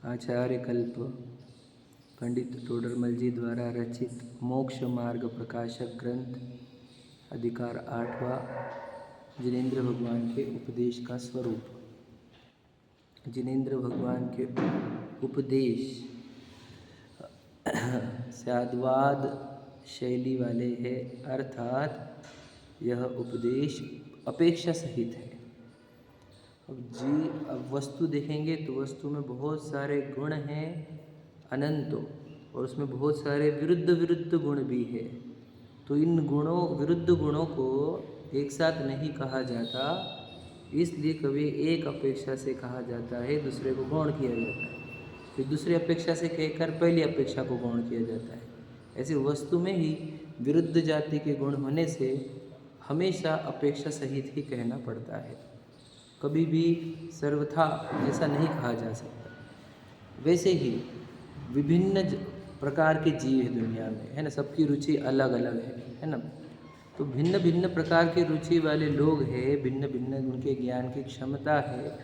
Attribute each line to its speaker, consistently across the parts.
Speaker 1: आचार्य कल्प पंडित तोडरमल जी द्वारा रचित मोक्ष मार्ग प्रकाशक ग्रंथ अधिकार 8वां जिनेंद्र भगवान के उपदेश का स्वरूप। जिनेंद्र भगवान के उपदेश स्याद्वाद शैली वाले हैं, अर्थात यह उपदेश अपेक्षा सहित है। अब वस्तु देखेंगे तो वस्तु में बहुत सारे गुण हैं अनंतों, और उसमें बहुत सारे विरुद्ध विरुद्ध गुण भी है। तो इन विरुद्ध गुणों को एक साथ नहीं कहा जाता, इसलिए कभी एक अपेक्षा से कहा जाता है, दूसरे को गौण किया जाता है, फिर दूसरी अपेक्षा से कहकर पहली अपेक्षा को गौण किया जाता है। ऐसे वस्तु में ही विरुद्ध जाति के गुण होने से हमेशा अपेक्षा सहित ही कहना पड़ता है, कभी भी सर्वथा ऐसा नहीं कहा जा सकता। वैसे ही विभिन्न प्रकार के जीव है दुनिया में, है ना, सबकी रुचि अलग अलग है ना। तो भिन्न भिन्न प्रकार के रुचि वाले लोग हैं, भिन्न भिन्न उनके ज्ञान की क्षमता है,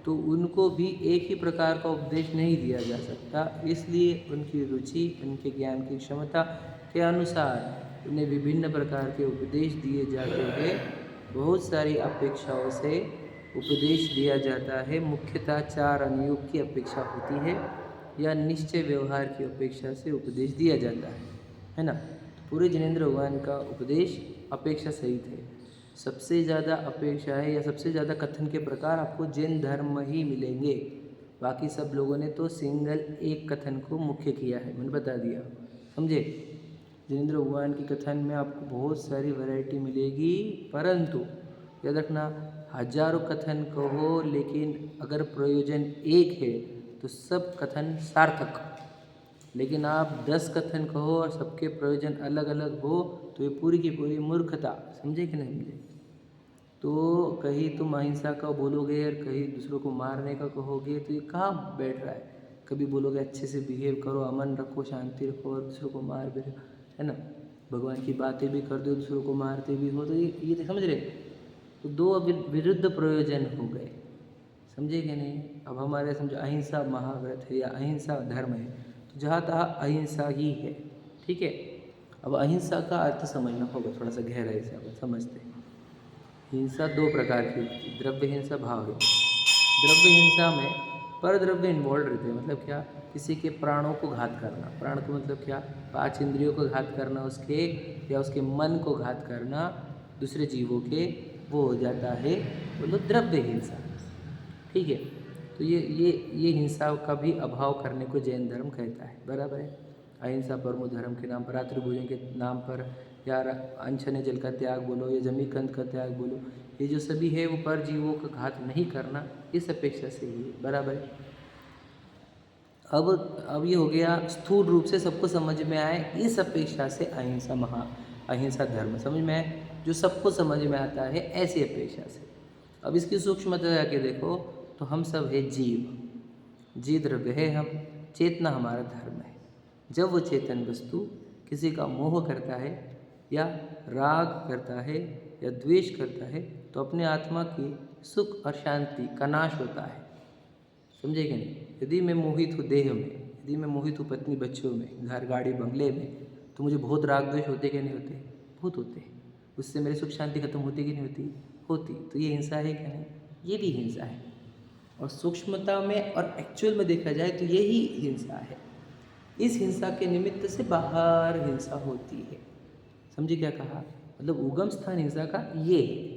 Speaker 1: तो उनको भी एक ही प्रकार का उपदेश नहीं दिया जा सकता। इसलिए उनकी रुचि, उनके ज्ञान की क्षमता के अनुसार उन्हें विभिन्न प्रकार के उपदेश दिए जाते हैं। बहुत सारी अपेक्षाओं से उपदेश दिया जाता है। मुख्यतः 4 अनुयोग की अपेक्षा होती है या निश्चय व्यवहार की अपेक्षा से उपदेश दिया जाता है ना। पूरे जिनेंद्र भगवान का उपदेश अपेक्षा सहित है। सबसे ज़्यादा अपेक्षा है या सबसे ज़्यादा कथन के प्रकार आपको जैन धर्म ही मिलेंगे। बाकी सब लोगों ने तो सिंगल एक कथन को मुख्य किया है, मैंने बता दिया, समझे। जिनेंद्र भगवान की कथन में आपको बहुत सारी वैरायटी मिलेगी, परंतु याद रखना, हजारों कथन कहो लेकिन अगर प्रयोजन एक है तो सब कथन सार्थक। लेकिन आप 10 कथन कहो और सबके प्रयोजन अलग अलग हो तो ये पूरी की पूरी मूर्खता, समझे कि नहीं समझे। तो कहीं तुम अहिंसा का बोलोगे और कहीं दूसरों को मारने का कहोगे, तो ये कहाँ बैठ रहा है। कभी बोलोगे अच्छे से बिहेव करो, अमन रखो, शांति रखो, और दूसरों को मार भी, है ना, भगवान की बातें भी कर दो, दूसरों को मारते भी हो, तो ये समझ रहे। तो 2 विरुद्ध प्रयोजन हो गए, समझे कि नहीं। अब हमारे समझो अहिंसा महाव्रत है या अहिंसा धर्म है, तो जहाँ तहाँ अहिंसा ही है, ठीक है। अब अहिंसा का अर्थ समझना होगा थोड़ा सा गहराई से, अब समझते हैं। हिंसा 2 प्रकार की होती है, द्रव्य हिंसा, भाव हिंसा। द्रव्य हिंसा में पर द्रव्य इन्वॉल्व रहते हैं, मतलब क्या, किसी के प्राणों को घात करना। प्राण को मतलब क्या, 5 इंद्रियों को घात करना उसके, या उसके मन को घात करना दूसरे जीवों के, वो हो जाता है बोलो द्रव्य हिंसा, ठीक है। तो ये हिंसा का भी अभाव करने को जैन धर्म कहता है, बराबर है। अहिंसा परमो धर्म के नाम पर, रात्रि भोजन के नाम पर, या अनछने जल का त्याग बोलो या जमी कंद का त्याग बोलो, ये जो सभी है वो पर जीवों का घात नहीं करना, इस अपेक्षा से ही, बराबर है। अब ये हो गया स्थूल रूप से सबको समझ में आए, इस अपेक्षा से अहिंसा धर्म समझ में आए, जो सबको समझ में आता है, ऐसी अपेक्षा से। अब इसकी सूक्ष्मता जाके देखो तो हम सब है जीव द्रव्य है हम, चेतना हमारा धर्म है। जब वो चेतन वस्तु किसी का मोह करता है या राग करता है या द्वेष करता है, तो अपने आत्मा की सुख और शांति का नाश होता है, समझे कि नहीं। यदि मैं मोहित हूँ देह में, यदि मैं मोहित हूँ पत्नी बच्चों में, घर गाड़ी बंगले में, तो मुझे बहुत राग द्वेष होते कि नहीं होते, बहुत होते हैं। उससे मेरी सुख शांति खत्म होती कि नहीं होती। तो ये हिंसा है क्या नहीं, ये भी हिंसा है। और सूक्ष्मता में और एक्चुअल में देखा जाए तो यही हिंसा है। इस हिंसा के निमित्त से बाहर हिंसा होती है, समझे क्या कहा, मतलब उगम स्थान हिंसा का ये है।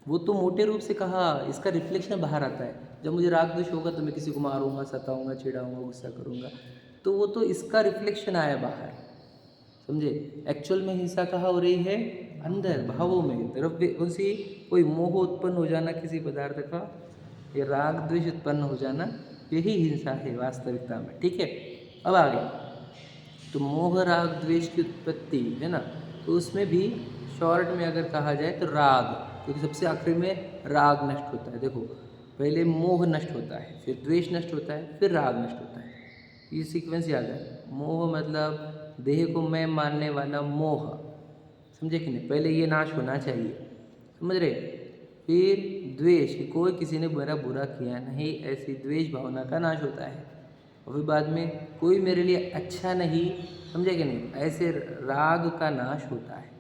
Speaker 1: वो तो मोटे रूप से कहा, इसका रिफ्लेक्शन बाहर आता है। जब मुझे राग द्वेष होगा तो मैं किसी को मारूंगा, सताऊंगा, चिढ़ाऊंगा, गुस्सा करूंगा, तो वो तो इसका रिफ्लेक्शन आया बाहर, समझे। एक्चुअल में हिंसा कहाँ हो रही है, अंदर भावों में, द्रव्य उनसे कोई मोह उत्पन्न हो जाना किसी पदार्थ का, या राग द्वेष उत्पन्न हो जाना, यही हिंसा है वास्तविकता में, ठीक है। अब आगे तो मोह राग द्वेष की उत्पत्ति है ना, तो उसमें भी शॉर्ट में अगर कहा जाए तो राग, क्योंकि सबसे आखिरी में राग नष्ट होता है। देखो पहले मोह नष्ट होता है, फिर द्वेष नष्ट होता है, फिर राग नष्ट होता है, ये सीक्वेंस याद है। मोह मतलब देह को मैं मानने वाला मोह, समझे कि नहीं, पहले ये नाश होना चाहिए, समझ रहे। फिर द्वेष, कि कोई किसी ने मेरा बुरा किया नहीं, ऐसी द्वेष भावना का नाश होता है। और फिर बाद में कोई मेरे लिए अच्छा नहीं, समझे कि नहीं, ऐसे राग का नाश होता है।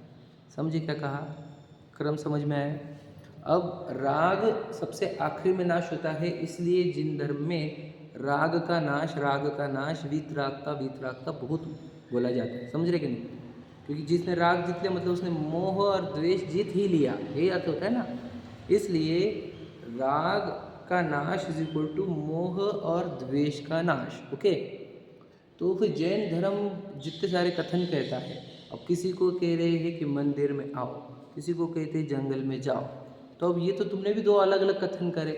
Speaker 1: समझे क्या कहा, क्रम समझ में आया। अब राग सबसे आखिरी में नाश होता है, इसलिए जिन धर्म में राग का नाश वीतरागता बहुत बोला जाता है। समझ रहे कि नहीं, क्योंकि जिसने राग जीत लिया मतलब उसने मोह और द्वेष जीत ही लिया, यही अर्थ होता है ना। इसलिए राग का नाश इज इक्वल टू मोह और द्वेष का नाश। ओके, तो फिर जैन धर्म जितने सारे कथन कहता है, अब किसी को कह रहे हैं कि मंदिर में आओ, किसी को कहते हैं जंगल में जाओ, तो अब ये तो तुमने भी दो अलग अलग कथन करे,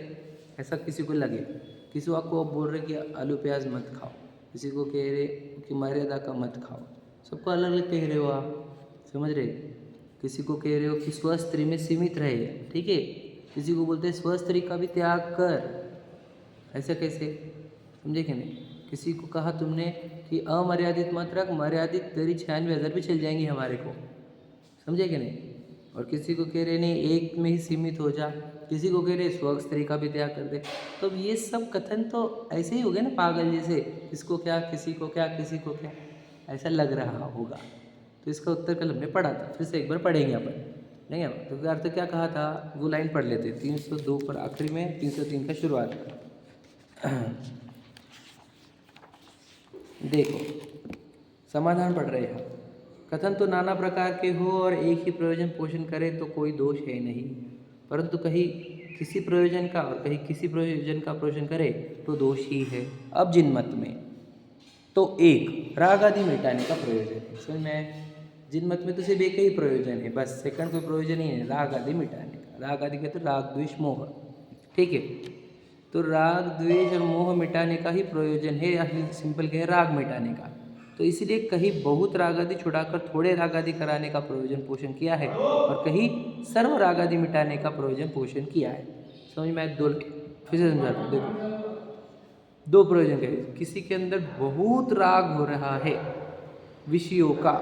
Speaker 1: ऐसा किसी को लगे। किसी को आपको बोल रहे कि आलू प्याज मत खाओ, किसी को कह रहे कि मर्यादा का मत खाओ, सबको अलग अलग कह रहे हो आप, समझ रहे। किसी को कह रहे हो कि स्वस्त्री में सीमित रहे, ठीक है, किसी को बोलते हैं स्वस्त्री का भी त्याग कर, ऐसा कैसे, समझे कि नहीं। किसी को कहा तुमने कि अमर्यादित मत रख, मर्यादित तेरी 96,000 भी चल जाएंगी हमारे को, समझे कि नहीं। और किसी को कह रहे नहीं एक में ही सीमित हो जा, किसी को कह रहे स्वर्ग स्त्री का भी त्याग कर दे। तो ये सब कथन तो ऐसे ही हो गए ना, पागल जैसे, किसको क्या, किसी को क्या, किसी को क्या, ऐसा लग रहा होगा। तो इसका उत्तर कल हमने पढ़ा था, फिर से एक बार पढ़ेंगे अपन, नहीं है। तो अर्थ क्या कहा था, वो लाइन पढ़ लेते, 302 पर आखिरी में 303 का शुरुआत। देखो समाधान पढ़ रहे हैं। कथन तो नाना प्रकार के हो और एक ही प्रयोजन पोषण करे तो कोई दोष है नहीं, परंतु कहीं किसी प्रयोजन का और कहीं किसी प्रयोजन का पोषण करे तो दोष ही है। अब जिन मत में तो एक राग आदि मिटाने का प्रयोजन है, समझ में। जिन मत में तो सिर्फ एक ही प्रयोजन है, बस सेकंड कोई प्रयोजन ही है, राग आदि मिटाने का। राग आदि कहते राग द्वेष मोह, ठीक है। तो राग द्वेष और मोह मिटाने का ही प्रयोजन है, या सिंपल कहे राग मिटाने का। तो इसीलिए कहीं बहुत राग आदि छुड़ाकर थोड़े राग आदि कराने का प्रयोजन पोषण किया है, और कहीं सर्व राग आदि मिटाने का प्रयोजन पोषण किया है। समझ में, दो फिर से समझाता हूँ। देखो दो प्रयोजन कहे, किसी के अंदर बहुत राग हो रहा है विषयों का,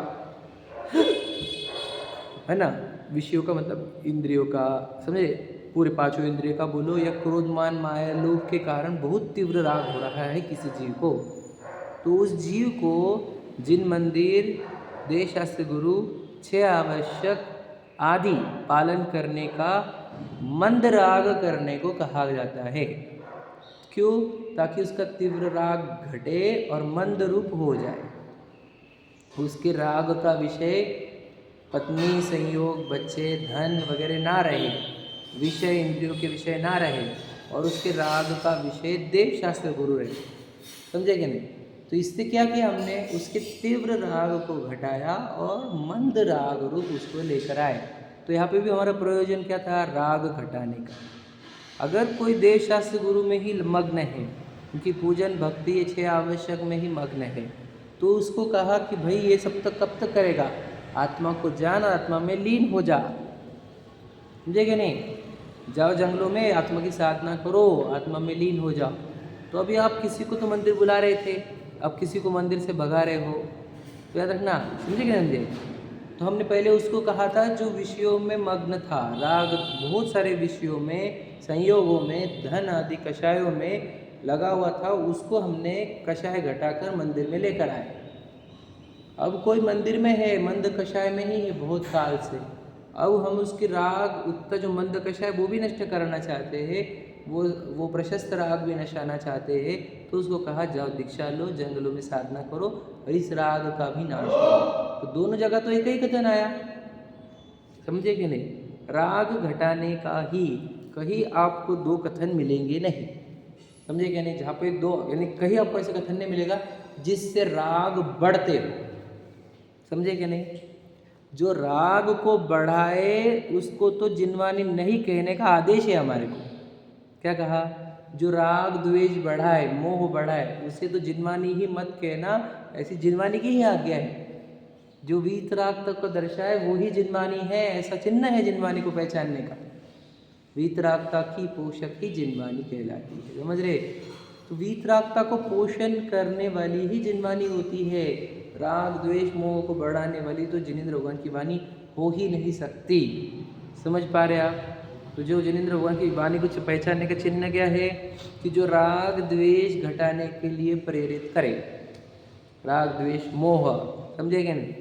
Speaker 1: है ना, विषयों का मतलब इंद्रियों का, समझे, पूरे पांचों इंद्रियों का बोलो, या क्रोधमान माया लोभ के कारण बहुत तीव्र राग हो रहा है किसी जीव को, तो उस जीव को जिन मंदिर, देश शास्त्र गुरु, 6 आवश्यक आदि पालन करने का मंद राग करने को कहा जाता है। क्यों, ताकि उसका तीव्र राग घटे और मंद रूप हो जाए। उसके राग का विषय पत्नी, संयोग, बच्चे, धन वगैरह ना रहे, विषय इंद्रियों के विषय ना रहे, और उसके राग का विषय देव शास्त्र गुरु रहे, समझे कि नहीं। तो इससे क्या किया हमने, उसके तीव्र राग को घटाया और मंद राग रूप उसको लेकर आए। तो यहाँ पे भी हमारा प्रयोजन क्या था, राग घटाने का। अगर कोई देव शास्त्र गुरु में ही मग्न है, उनकी पूजन भक्ति ये 6 आवश्यक में ही मग्न है, तो उसको कहा कि भाई ये सब तक कब तक करेगा, आत्मा को जान, आत्मा में लीन हो जा, समझे कि नहीं। जाओ जंगलों में आत्मा की साधना करो, आत्मा में लीन हो जाओ। तो अभी आप किसी को तो मंदिर बुला रहे थे, अब किसी को मंदिर से भगा रहे हो, तो याद रखना, समझे कि नहीं। तो हमने पहले उसको कहा था जो विषयों में मग्न था, राग बहुत सारे विषयों में, संयोगों में, धन आदि कषायों में लगा हुआ था, उसको हमने कषाय घटाकर मंदिर में लेकर आए। अब कोई मंदिर में है, मंद कषाय में ही है बहुत काल से, अब हम उसके राग उत्ता जो मंद कषाय वो भी नष्ट करना चाहते हैं, वो प्रशस्त राग भी नशाना चाहते हैं, तो उसको कहा जाओ दीक्षा लो, जंगलों में साधना करो और इस राग का भी नाश करो। तो दोनों जगह तो एक ही कथन आया, समझे कि नहीं। राग घटाने का ही कहीं आपको दो कथन मिलेंगे नहीं, समझे क्या नहीं। जहाँ पे दो, यानी कहीं आपको ऐसे कथन नहीं मिलेगा जिससे राग बढ़ते हो, समझे क्या नहीं। जो राग को बढ़ाए उसको तो जिनवानी नहीं कहने का आदेश है हमारे को। क्या कहा, जो राग द्वेष बढ़ाए, मोह बढ़ाए, उसे तो जिनवानी ही मत कहना, ऐसी जिनवानी की ही आज्ञा है। जो वीतराग तक को दर्शाए वो ही जिनवानी है, ऐसा चिन्ह है जिनवानी को पहचानने का। वीतरागता की पोषक ही जिनवानी कहलाती है, समझ रहे। तो वीतरागता को पोषण करने वाली ही जिनवानी होती है, राग द्वेष मोह को बढ़ाने वाली तो जिनेंद्र भगवान की वाणी हो ही नहीं सकती। समझ पा रहे आप। तो जो जिनेंद्र भगवान की वाणी को पहचानने का चिन्ह क्या है कि जो राग द्वेष घटाने के लिए प्रेरित करे, राग द्वेष मोह, समझेंगे नहीं।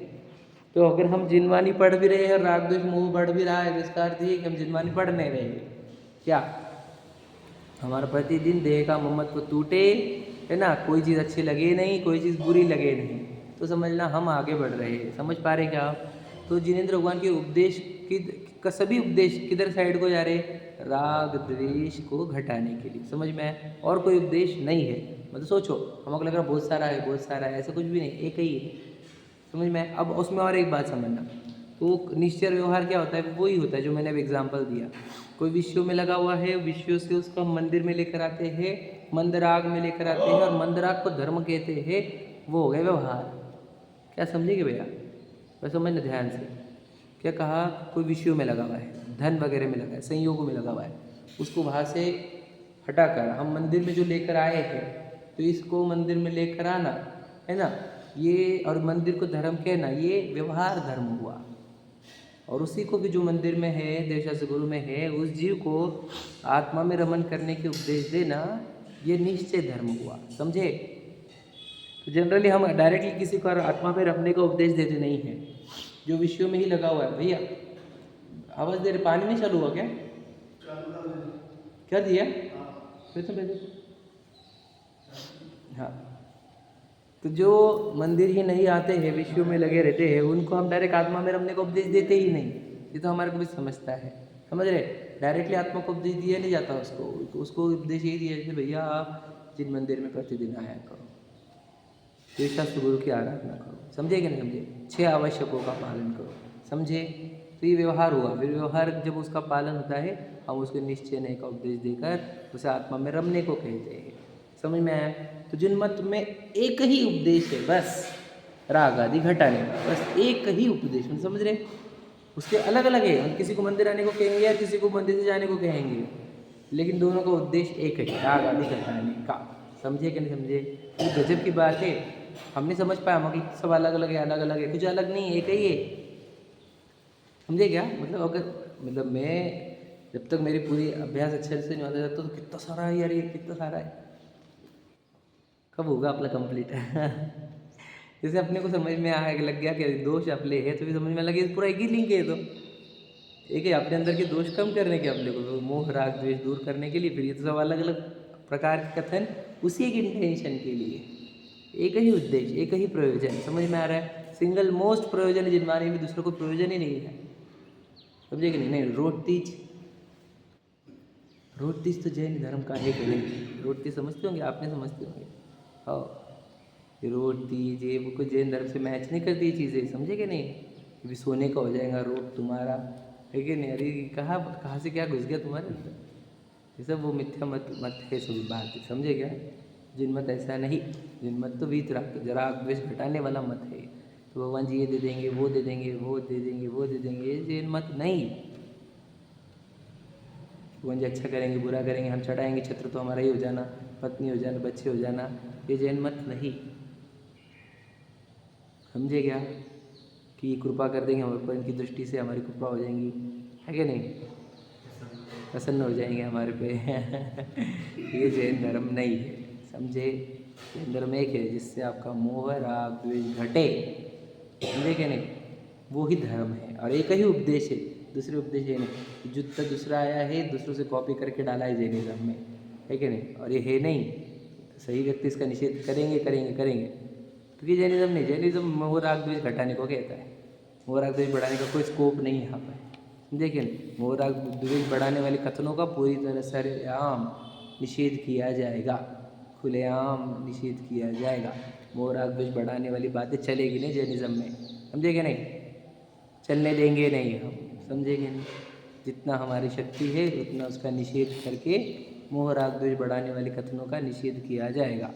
Speaker 1: तो अगर हम जिनवानी पढ़ भी रहे हैं और राग द्वेष मोह बढ़ भी रहा है, तो इसका अर्थ ये कि हम जिनवानी पढ़ नहीं रहे हैं। क्या हमारा प्रतिदिन देह का ममत्व टूटे, है ना, कोई चीज़ अच्छी लगे नहीं, कोई चीज़ बुरी लगे नहीं, तो समझना हम आगे बढ़ रहे हैं। समझ पा रहे क्या आप? तो जिनेंद्र भगवान के उपदेश का सभी उपदेश किधर साइड को जा रहे? राग द्वेष को घटाने के लिए। समझ में आया? और कोई उपदेश नहीं है। मतलब सोचो, हमको लग रहा बहुत सारा है, बहुत सारा है, ऐसा कुछ भी नहीं, एक ही है। समझ में आया? अब उसमें और एक बात समझना, तो निश्चय व्यवहार क्या होता है? वही होता है जो मैंने अब एग्जाम्पल दिया। कोई विषयों में लगा हुआ है, विषयों से उसको हम मंदिर में लेकर आते हैं, मंदराग में लेकर आते हैं, और मंदराग को धर्म कहते हैं, वो हो गए व्यवहार। क्या समझेंगे भैया? वैसे समझना ध्यान से। क्या कहा? कोई विषयों में लगा हुआ है, धन वगैरह में लगा है, संयोगों में लगा हुआ है, उसको वहाँ से हटाकर हम मंदिर में जो लेकर आए हैं, तो इसको मंदिर में लेकर आना, है ना, ये, और मंदिर को धर्म कहना, ये व्यवहार धर्म हुआ। और उसी को भी जो मंदिर में है, देवशास्त्र गुरु में है, उस जीव को आत्मा में रमन करने के उपदेश देना, ये निश्चय धर्म हुआ। समझे? तो जनरली हम डायरेक्टली किसी को आत्मा में रखने का उपदेश देते नहीं हैं, जो विषयों में ही लगा हुआ है। भैया आवाज़ दे रहे, पानी नहीं चालू हुआ क्या? क्या दिया? हाँ, तो जो मंदिर ही नहीं आते हैं, विषयों में लगे रहते हैं, उनको हम डायरेक्ट आत्मा में रमने का उपदेश देते ही नहीं। ये तो हमारे को भी समझता है, समझ रहे? डायरेक्टली आत्मा को उपदेश दिया नहीं जाता उसको उपदेश यही दिया जैसे भैया आप जिन मंदिर में प्रतिदिन आया करो, देवशास्त्र गुरु की आराधना करो, समझे कि नहीं समझे? 6 आवश्यकों का पालन करो, समझे? तो ये व्यवहार हुआ। फिर व्यवहार जब उसका पालन होता है, हम उसको निश्चय नहीं का उपदेश देकर उसे आत्मा में रमने को कहते हैं। समझ में आया? तो जिन मत में एक ही उपदेश है, बस राग आदि घटाने का, बस एक ही उपदेश, समझ रहे? उसके अलग अलग है, हम किसी को मंदिर आने को कहेंगे या किसी को मंदिर से जाने को कहेंगे, लेकिन दोनों का उद्देश्य एक है, राग आदि घटाने का। समझे कि नहीं समझे? तो गजब की बात है, हम नहीं समझ पाया, मतलब सब अलग अलग है, अलग अलग है, कुछ अलग नहीं है, एक ही है। समझे क्या? मतलब अगर मैं जब तक मेरी पूरी अभ्यास अच्छे से नहीं होता तो कितना सारा है यार, ये कितना सारा है, कब होगा अपना कंप्लीट? जैसे अपने को समझ में आया, लग गया कि दोष अपने है, तो भी समझ में लगे पूरा एक ही लिंक है, तो एक है अपने अंदर के दोष कम करने के, अपने को मोह राग द्वेष दूर करने के लिए। फिर ये तो सब अलग अलग प्रकार के कथन उसी एक इंटेंशन के लिए, एक ही उद्देश्य, एक ही प्रयोजन। समझ में आ रहा है? सिंगल मोस्ट प्रयोजन है जिनवानी में, दूसरा कोई प्रयोजन ही नहीं है। समझे कि नहीं? रोट तीज तो जैन धर्म का है कि नहीं? रोट तीज समझते होंगे, आपने समझते होंगे। हाँ, रोट तीज ये वो कोई जैन धर्म से मैच नहीं करती ये चीज़ें, समझे कि नहीं? अभी सोने का हो जाएगा रोट तुम्हारा, है कि नहीं? अरे कहाँ से क्या घुस गया तुम्हारे अंदर? ये सब वो मिथ्या मत है, सभी बात है, समझे क्या? जिन मत ऐसा नहीं, जिन मत तो वीत जरा द्वेष घटाने वाला मत है। तो भगवान जी ये दे देंगे, वो दे देंगे, वो दे देंगे, वो दे देंगे, ये जैन मत नहीं। भगवान जी अच्छा करेंगे, बुरा करेंगे, हम चढ़ाएंगे छत्र तो हमारा ही हो जाना, पत्नी हो जाना, बच्चे हो जाना, ये जैन मत नहीं। समझे क्या? कि कृपा कर देंगे हमारे पर, इनकी दृष्टि से हमारी कृपा हो जाएंगी, है कि नहीं? प्रसन्न हो जाएंगे हमारे पे। ये जैन धर्म नहीं है, समझे? जैन धर्म एक है जिससे आपका मोह राग द्वेष घटे, समझे कि नहीं? वो ही धर्म है, और एक ही उपदेश है, दूसरे उपदेश है नहीं। जो दूसरा आया है, दूसरों से कॉपी करके डाला है जैनिज्म में, है कि नहीं? और ये है नहीं, सही व्यक्ति इसका निषेध करेंगे करेंगे करेंगे, क्योंकि जैनिज्म नहीं, जैनिज्म मोह राग द्वेष घटाने को कहता है। मोह राग द्वेष बढ़ाने का कोई स्कोप नहीं है यहाँ पर, देखिए। मोह राग द्वेष बढ़ाने वाले कथनों का पूरी तरह सरेआम निषेध किया जाएगा, खुलेआम निषेध किया जाएगा। मोह राग द्वेष बढ़ाने वाली बातें चलेगी नहीं जैनिज्म में, समझेंगे नहीं? चलने देंगे नहीं हम, समझेंगे नहीं? जितना हमारी शक्ति है उतना उसका निषेध करके मोह राग द्वेष बढ़ाने वाले कथनों का निषेध किया जाएगा,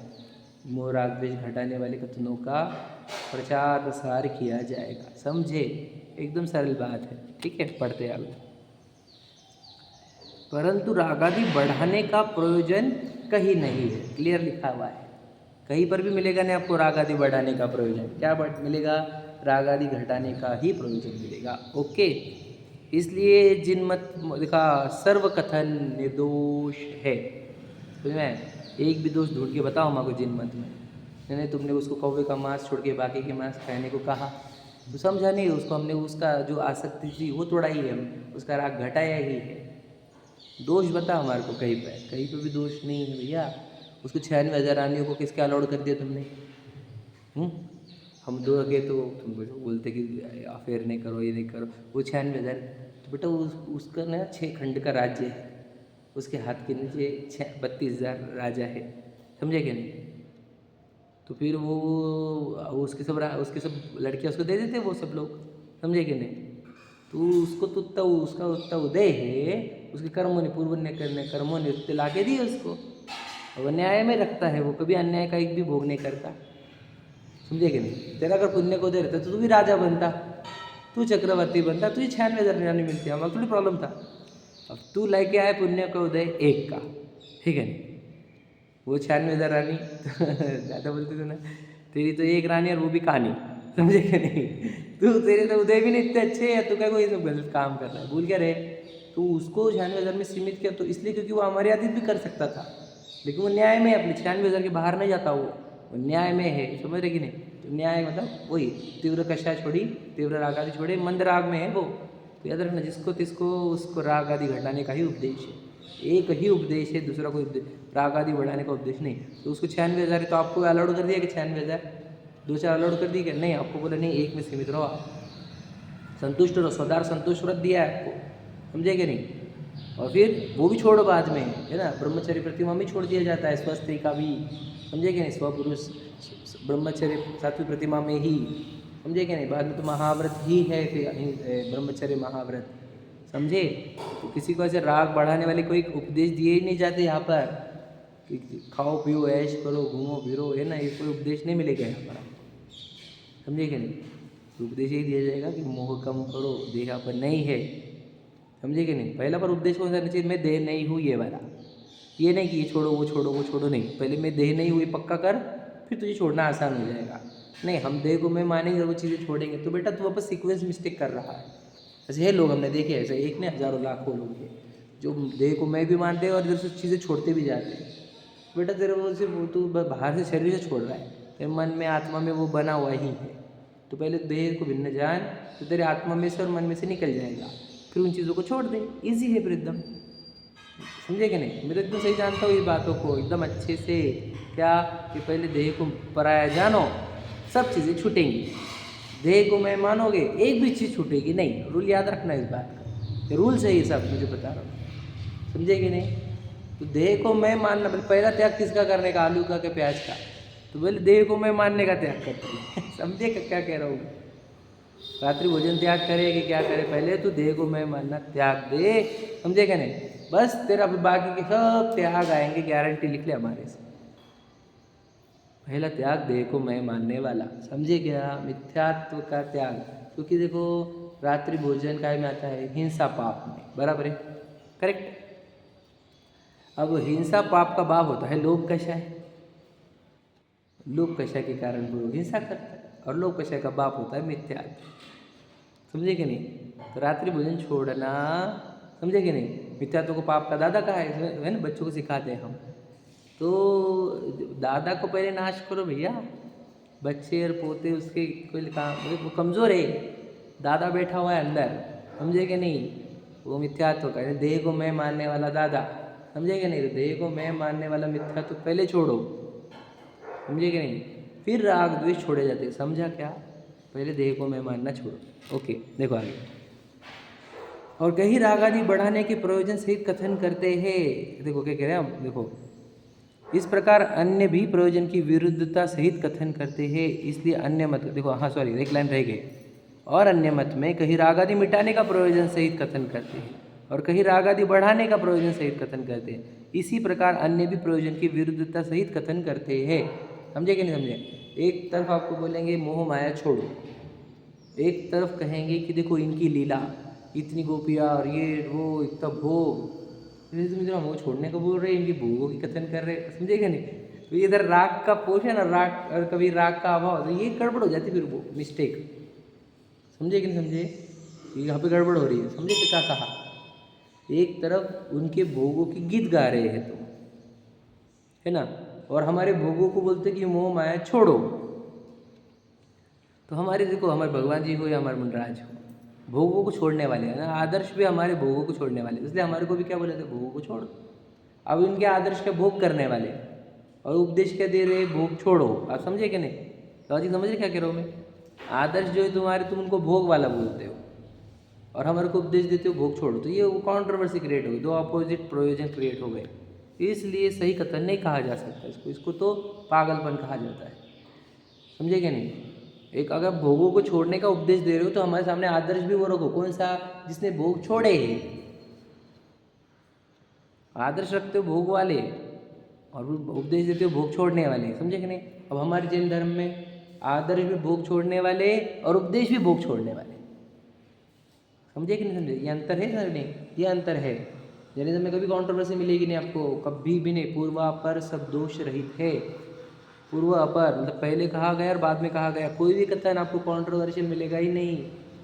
Speaker 1: मोह राग द्वेष घटाने वाले कथनों का प्रचार प्रसार किया जाएगा, समझे? एकदम सरल बात है, ठीक है? पढ़ते आगे। परंतु रागादि बढ़ाने का प्रयोजन कहीं नहीं है, क्लियर लिखा हुआ है, कहीं पर भी मिलेगा नहीं आपको रागादि बढ़ाने का प्रयोजन। क्या मिलेगा? रागादि घटाने का ही प्रयोजन मिलेगा। ओके, इसलिए जिनमत लिखा सर्व कथन निर्दोष है। समझ में? एक भी दोष ढूंढ के बताओ माँ को जिनमत में। नहीं तुमने उसको कौवे का मांस छोड़ के बाकी के मांस खाने को कहा, तो समझा नहीं उसको, हमने उसका जो आसक्ति थी वो तोड़ाई है, हम उसका राग घटाया ही है। दोष बता हमारे को, कहीं पे भी दोष नहीं है भैया। उसको 96,000 रानियों को किसके अलाउड कर दिया तुमने? हम दो गए तो तुम बोलते कि अफेयर नहीं करो, ये नहीं करो। वो 96,000, तो बेटा उसका ना 6 खंड का राज्य है, उसके हाथ के नीचे 32,000 राजा है, समझे क्या नहीं? तो फिर वो उसके सब लड़कियां उसको दे देते वो सब लोग, समझे कि नहीं? तो उसको तो उसका उतना उदय है, उसके कर्मों ने पूर्व ने करने कर्मों ने उत्ते ला के दिए उसको, और न्याय में रखता है वो, कभी अन्याय का एक भी भोग नहीं करता, समझे कि नहीं? तेरा अगर पुण्य को दे रहता तो तू भी राजा बनता, तू चक्रवर्ती बनता, तुझे 96,000 रानी मिलती, हमारा थोड़ी प्रॉब्लम था। अब तू लेके आए पुण्य का उदय एक का, ठीक है नहीं? वो 96,000 रानी ज़्यादा बोलते थे ना, तेरी तो एक रानी और वो भी कहानी, समझे कि नहीं? तू तेरे तो उदय भी नहीं इतने अच्छे है, तू क्या कोई सब गलत काम कर रहा है, भूल क्या रहे? तो उसको 96,000 में सीमित किया तो इसलिए क्योंकि वो हमारे आदि भी कर सकता था, लेकिन वो न्याय में अपने 96,000 के बाहर नहीं जाता, वो न्याय में है, समझ रहे कि नहीं? तो न्याय मतलब वही तीव्र कषाय छोड़ी, तीव्र राग आदि छोड़े, मंद राग में है वो। तो याद रखना, जिसको तिसको उसको राग आदि घटाने का ही उपदेश है, एक ही उपदेश है, दूसरा कोई उपदेश राग आदि बढ़ाने का उपदेश नहीं। तो उसको 96,000 है तो आपको अलाउड कर दिया कि 96,000, 2-4 अलाउड कर दी क्या? नहीं, आपको बोला नहीं, एक में सीमित रहो आप, संतुष्ट रहो, सदार संतुष्ट व्रत दिया है आपको, समझे कि नहीं? और फिर वो भी छोड़ो बाद में, है ना? ब्रह्मचर्य प्रतिमा में छोड़ दिया जाता है, स्वस्थ का भी, समझे कि नहीं? स्वपुरुष ब्रह्मचर्य सात्विक प्रतिमा में ही, समझे कि नहीं? बाद में तो महाव्रत ही है, फिर ब्रह्मचर्य महाव्रत, समझे? तो किसी को ऐसे राग बढ़ाने वाले कोई उपदेश दिए ही नहीं जाते यहाँ पर कि खाओ पियो ऐश करो घूमो फिरो, है ना? ये कोई उपदेश नहीं मिलेगा यहाँ पर, समझे कि नहीं? तो उपदेश यही दिया जाएगा कि मोह कम करो, देहा पर नहीं है, समझे कि नहीं? पहला पर उपदेश कौन सा रहना चाहिए? मैं देह नहीं हूँ, ये वाला। ये नहीं कि ये छोड़ो वो छोड़ो वो छोड़ो, नहीं, पहले मैं देह नहीं हूँ ये पक्का कर, फिर तुझे छोड़ना आसान हो जाएगा। नहीं, हम देह को मैं मानेंगे और वो चीज़ें छोड़ेंगे, तो बेटा तू वापस सीक्वेंस मिस्टेक कर रहा है। ऐसे है लोग, हमने देखे, ऐसे एक ने हज़ारों लाखों लोग हैं जो देह को मैं भी मानते हैं और इधर से चीज़ें छोड़ते भी जाते हैं। बेटा तेरे वो से वो तू बाहर से शरीर से छोड़ रहा है, तेरे मन में आत्मा में वो बना हुआ ही है। तो पहले देह को भिन्न जान, तो तेरे आत्मा में से और मन में से निकल जाएगा, फिर उन चीज़ों को छोड़ दे, ईजी है फिर एकदम, समझे कि नहीं? मैं तो एकदम सही जानता हूँ ये बातों को एकदम अच्छे से, क्या कि पहले देह को पराया जानो, सब चीज़ें छूटेंगी। देह को मैं मानोगे, एक भी चीज़ छूटेगी नहीं, रूल याद रखना इस बात का, ये रूल्स है ये सब मुझे बता रहा हूँ, समझे कि नहीं? तो देह को मैं मानना, पहला त्याग किसका करने का? आलू का, प्याज का? तो बोले देह को मैं मानने का त्याग करते हैं समझे क्या कह रहा हूँ? रात्रि भोजन त्याग करे कि क्या करे, पहले तो देह को मैं मानना त्याग दे, समझे क्या नहीं? बस तेरा बाकी के सब त्याग आएंगे, गारंटी लिख ले हमारे से। पहला त्याग देह को मैं मानने वाला, समझे क्या? मिथ्यात्व का त्याग, क्योंकि देखो रात्रि भोजन काय में आता है? हिंसा पाप में, बराबर है, करेक्ट? अब हिंसा पाप का बाप होता है लोभ कषाय, लोभ कषाय के कारण वो हिंसा करता है, और लोभ कषाय का बाप होता है मिथ्यात्व, समझे कि नहीं? तो रात्रि भोजन छोड़ना, समझे कि नहीं? मिथ्यात्व को पाप का दादा कहा है ना, बच्चों को सिखाते हैं हम। तो दादा को पहले नाश करो भैया, बच्चे और पोते उसके कोई काम, वो कमज़ोर है, दादा बैठा हुआ है अंदर, समझे कि नहीं? वो मिथ्यात्व का, देह को मैं मानने वाला दादा, समझे कि नहीं? तो देह को मैं मानने वाला मिथ्यात्व पहले छोड़ो, समझे कि नहीं? फिर राग द्वेष छोड़े जाते, समझा क्या? पहले देह को मैं मानना छोड़ो। ओके, देखो आगे। और कहीं राग आदि बढ़ाने के प्रयोजन सहित कथन करते हैं, देखो क्या कह रहे हैं हम, देखो इस प्रकार अन्य भी प्रयोजन की विरुद्धता सहित कथन करते हैं, इसलिए अन्य मत, देखो हाँ सॉरी एक लाइन रह गई, और अन्य मत में कहीं राग आदि मिटाने का प्रयोजन सहित कथन करते हैं और कहीं राग आदि बढ़ाने का प्रयोजन सहित कथन करते हैं, इसी प्रकार अन्य भी प्रयोजन की विरुद्धता सहित कथन करते हैं, समझे कि नहीं समझे? एक तरफ आपको बोलेंगे मोह माया छोड़ो, एक तरफ कहेंगे कि देखो इनकी लीला, इतनी गोपियाँ और ये वो इतना भोग, तुम इधर मोह छोड़ने को बोल रहे हैं, इनकी भोगों की कथन कर रहे हैं, समझे क्या नहीं? तो इधर राग का पोषण और राग और कभी राग का अभाव, तो ये गड़बड़ हो जाती फिर वो मिस्टेक, समझे कि नहीं समझे? यहाँ पे गड़बड़ हो रही है, समझे क्या कहा? एक तरफ उनके भोगों की गीत गा रहे हैं तुम, है ना, और हमारे भोगों को बोलते कि मोह माया छोड़ो। तो हमारे देखो, हमारे भगवान जी हो या हमारे मुंडराज हो, भोगों को छोड़ने वाले हैं ना, आदर्श भी हमारे भोगों को छोड़ने वाले, इसलिए हमारे को भी क्या बोले थे, भोगों को छोड़ो। अब इनके आदर्श का भोग करने वाले और उपदेश क्या दे रहे, भोग छोड़ो। आप समझे कि नहीं? लॉजिक समझ रहे क्या कह रहा हूँ मैं? आदर्श जो है तुम्हारे, तुम उनको भोग वाला बोलते हो और हमारे को उपदेश देते हो भोग छोड़ो, तो ये कॉन्ट्रोवर्सी क्रिएट हो गई, दो अपोजिट प्रयोजन क्रिएट हो गए। इसलिए सही कथन नहीं कहा जा सकता इसको तो पागलपन कहा जाता है। समझे क्या नहीं? एक अगर भोगों को छोड़ने का उपदेश दे रहे हो तो हमारे सामने आदर्श भी वो रखो, कौन सा? जिसने भोग छोड़े हैं। आदर्श रखते हो भोग वाले और उपदेश देते हो भोग छोड़ने वाले, समझे कि नहीं? अब हमारे जैन धर्म में आदर्श भी भोग छोड़ने वाले और उपदेश भी भोग छोड़ने वाले, समझे कि नहीं समझे? ये अंतर है सर? नहीं, ये अंतर है। जैनिज्म में कभी कॉन्ट्रोवर्सी मिलेगी नहीं आपको, कभी भी नहीं। पूर्वापर सब दोष रहित है। पूर्व अपर मतलब पहले कहा गया और बाद में कहा गया, कोई भी कथन आपको कॉन्ट्रोवर्शियल मिलेगा ही नहीं,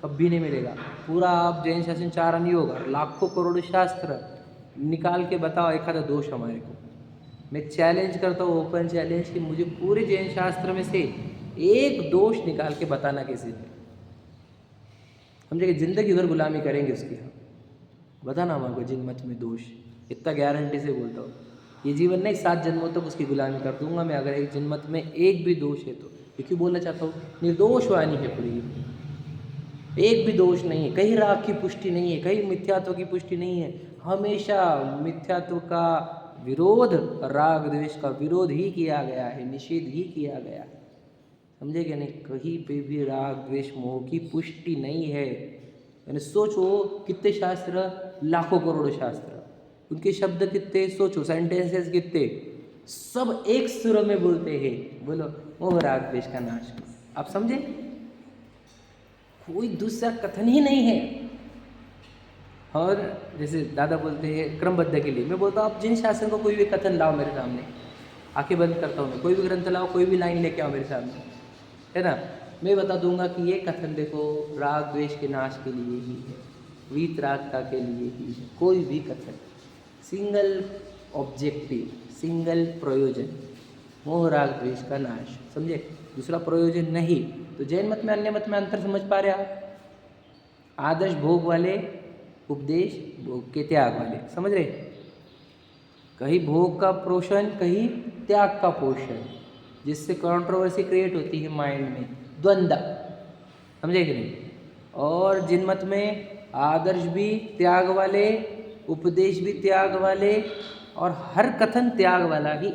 Speaker 1: कभी नहीं मिलेगा। पूरा आप जैन शासन 4 अनुयोग और लाखों करोड़ों शास्त्र निकाल के बताओ एक आधा दोष हमारे को। मैं चैलेंज करता हूँ, ओपन चैलेंज, कि मुझे पूरे जैन शास्त्र में से एक दोष निकाल के बताना किसी ने, समझे कि जिंदगी भर गुलामी करेंगे उसकी। बताना हमारे को जिन मत में दोष, इतना गारंटी से बोलता हूँ। ये जीवन नहीं, 7 जन्मों तक उसकी गुलामी कर दूंगा मैं अगर एक जनमत में एक भी दोष है तो। ये क्यों बोलना चाहता हूँ? निर्दोष वाणी है पूरी, एक भी दोष नहीं है, कहीं राग की पुष्टि नहीं है, कहीं मिथ्यात्व की पुष्टि नहीं है। हमेशा मिथ्यात्व का विरोध, राग द्वेष का विरोध ही किया गया है, निषेध ही किया गया है, समझे क्या नहीं? कहीं पे भी राग द्वेष मोह की पुष्टि नहीं है। यानी सोचो कितने शास्त्र, लाखों करोड़ों शास्त्र, उनके शब्द कितने, सोचो सेंटेंसेस कितने, सब एक सुर में बोलते हैं, बोलो मोह राग द्वेष का नाश। आप समझे? कोई दूसरा कथन ही नहीं है। और जैसे दादा बोलते हैं क्रमबद्ध के लिए, मैं बोलता हूँ आप जिन शास्त्र को कोई भी कथन लाओ मेरे सामने, आंखें बंद करता हूँ मैं, कोई भी ग्रंथ लाओ, कोई भी लाइन लेके आओ मेरे सामने, है ना, मैं बता दूंगा कि ये कथन देखो राग द्वेष के नाश के लिए ही है, वीतरागता के लिए ही है। कोई भी कथन, सिंगल ऑब्जेक्टिव, सिंगल प्रयोजन, मोह राग द्वेष का नाश, समझे? दूसरा प्रयोजन नहीं। तो जैन मत में अन्य मत में अंतर समझ पा रहे आप? आदर्श भोग वाले, उपदेश भोग के त्याग वाले, समझ रहे? कहीं भोग का पोषण, कहीं त्याग का पोषण, जिससे कंट्रोवर्सी क्रिएट होती है माइंड में, द्वंद्व, समझे कि नहीं? और जिन मत में आदर्श भी त्याग वाले, उपदेश भी त्याग वाले और हर कथन त्याग वाला ही,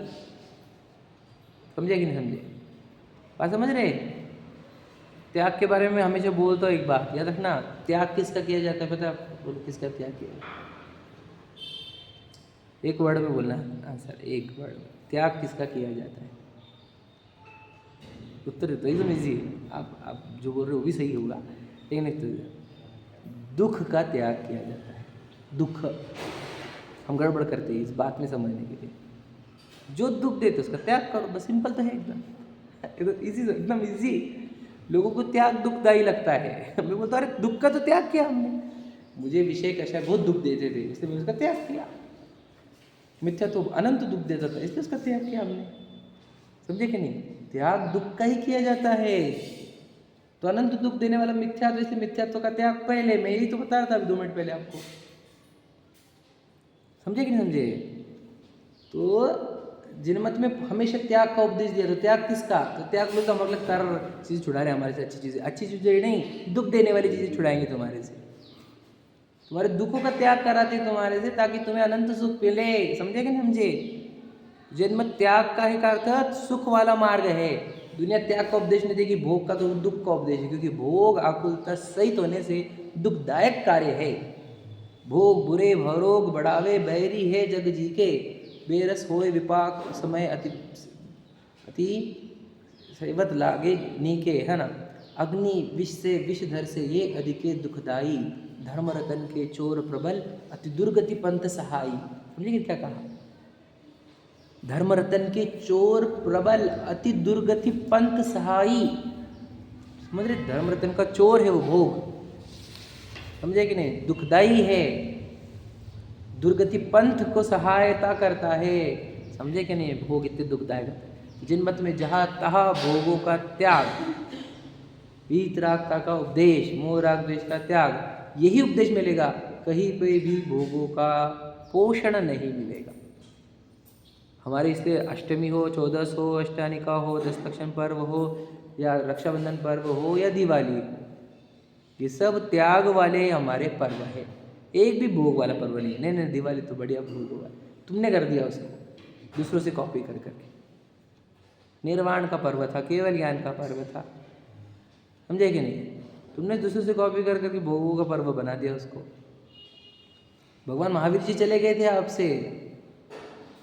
Speaker 1: समझे कि नहीं समझे? बात समझ रहे? त्याग के बारे में हमेशा बोलता हूँ एक बात याद रखना, त्याग किसका किया जाता है पता है? बोलो किसका त्याग किया? एक वर्ड में बोलना। हाँ सर, एक वर्ड में त्याग किसका किया जाता है? उत्तर तो एकदम ईजी है, आप जो बोल रहे हो वो भी सही होगा, लेकिन एक तो दुख का त्याग किया जाता है। दुख हम गड़बड़ करते हैं इस बात में समझने के लिए। जो दुख देते उसका त्याग करो, बस सिंपल तो है एकदम इजी, एकदम इजी। लोगों को त्याग दुखदायी लगता है। मैं बोलता अरे दुख का तो त्याग किया हमने, मुझे विषय कषाय बहुत दुख देते थे इसलिए मैंने उसका त्याग किया। मिथ्या तो अनंत दुख देता था इसलिए उसका त्याग किया हमने, समझे कि नहीं? त्याग दुख का ही किया जाता है। तो अनंत दुख देने वाला मिथ्यात्व, इसलिए मिथ्यात्व का त्याग पहले, मैं यही तो बता रहा था अभी 2 मिनट पहले आपको, समझे कि नहीं समझे? तो जिनमत में हमेशा त्याग का उपदेश दिया, तो त्याग किसका? तो त्याग बोलते हमारे लिए कर चीज़ छुड़ा रहे हमारे से, अच्छी चीज़ें नहीं, दुख देने वाली चीज़ें छुड़ाएंगे तुम्हारे से, तुम्हारे दुखों का त्याग कराते तुम्हारे से ताकि तुम्हें अनंत सुख मिले, समझे कि नहीं समझे? जन्मत त्याग का ही अर्थ सुख वाला मार्ग है। दुनिया त्याग का उपदेश नहीं देगी, भोग का तो दुख का उपदेश है, क्योंकि भोग आकुलता सहित होने से दुखदायक कार्य है। भोग बुरे भरोग बढ़ावे बैरी है जग जी के, बेरस होए विपाक समय अति सेवत लागे नीके, है ना। अग्नि विष से विषधर से ये अधिके दुखदाई, धर्म रतन के चोर प्रबल अति दुर्गति पंथ सहाई। समझिए क्या कहा? धर्म रतन के चोर प्रबल अति दुर्गति पंथ सहाई। समझ रहे? धर्म रतन का चोर है वो भोग, समझे कि नहीं? दुखदाई है, दुर्गति पंथ को सहायता करता है, समझे कि नहीं? भोग इतने दुखदायक होते हैं। जिन मत में जहाँ तहाँ भोगों का त्याग, वीतरागता का उपदेश, मोह राग द्वेष का त्याग, यही उपदेश मिलेगा, कहीं पे भी भोगों का पोषण नहीं मिलेगा। हमारे इसलिए अष्टमी हो, चौदस हो, अष्टानिका हो, दस्तक्षण पर्व हो, या रक्षाबंधन पर्व हो, या दिवाली हो, ये सब त्याग वाले हमारे पर्व है। एक भी भोग वाला पर्व नहीं। नहीं नहीं, दिवाली तो बढ़िया भोग हुआ, तुमने कर दिया उसको दूसरों से कॉपी कर करके। निर्वाण का पर्व था, केवल ज्ञान का पर्व था, समझे कि नहीं? तुमने दूसरों से कॉपी कर करके भोगों का पर्व बना दिया उसको। भगवान महावीर जी चले गए थे आपसे,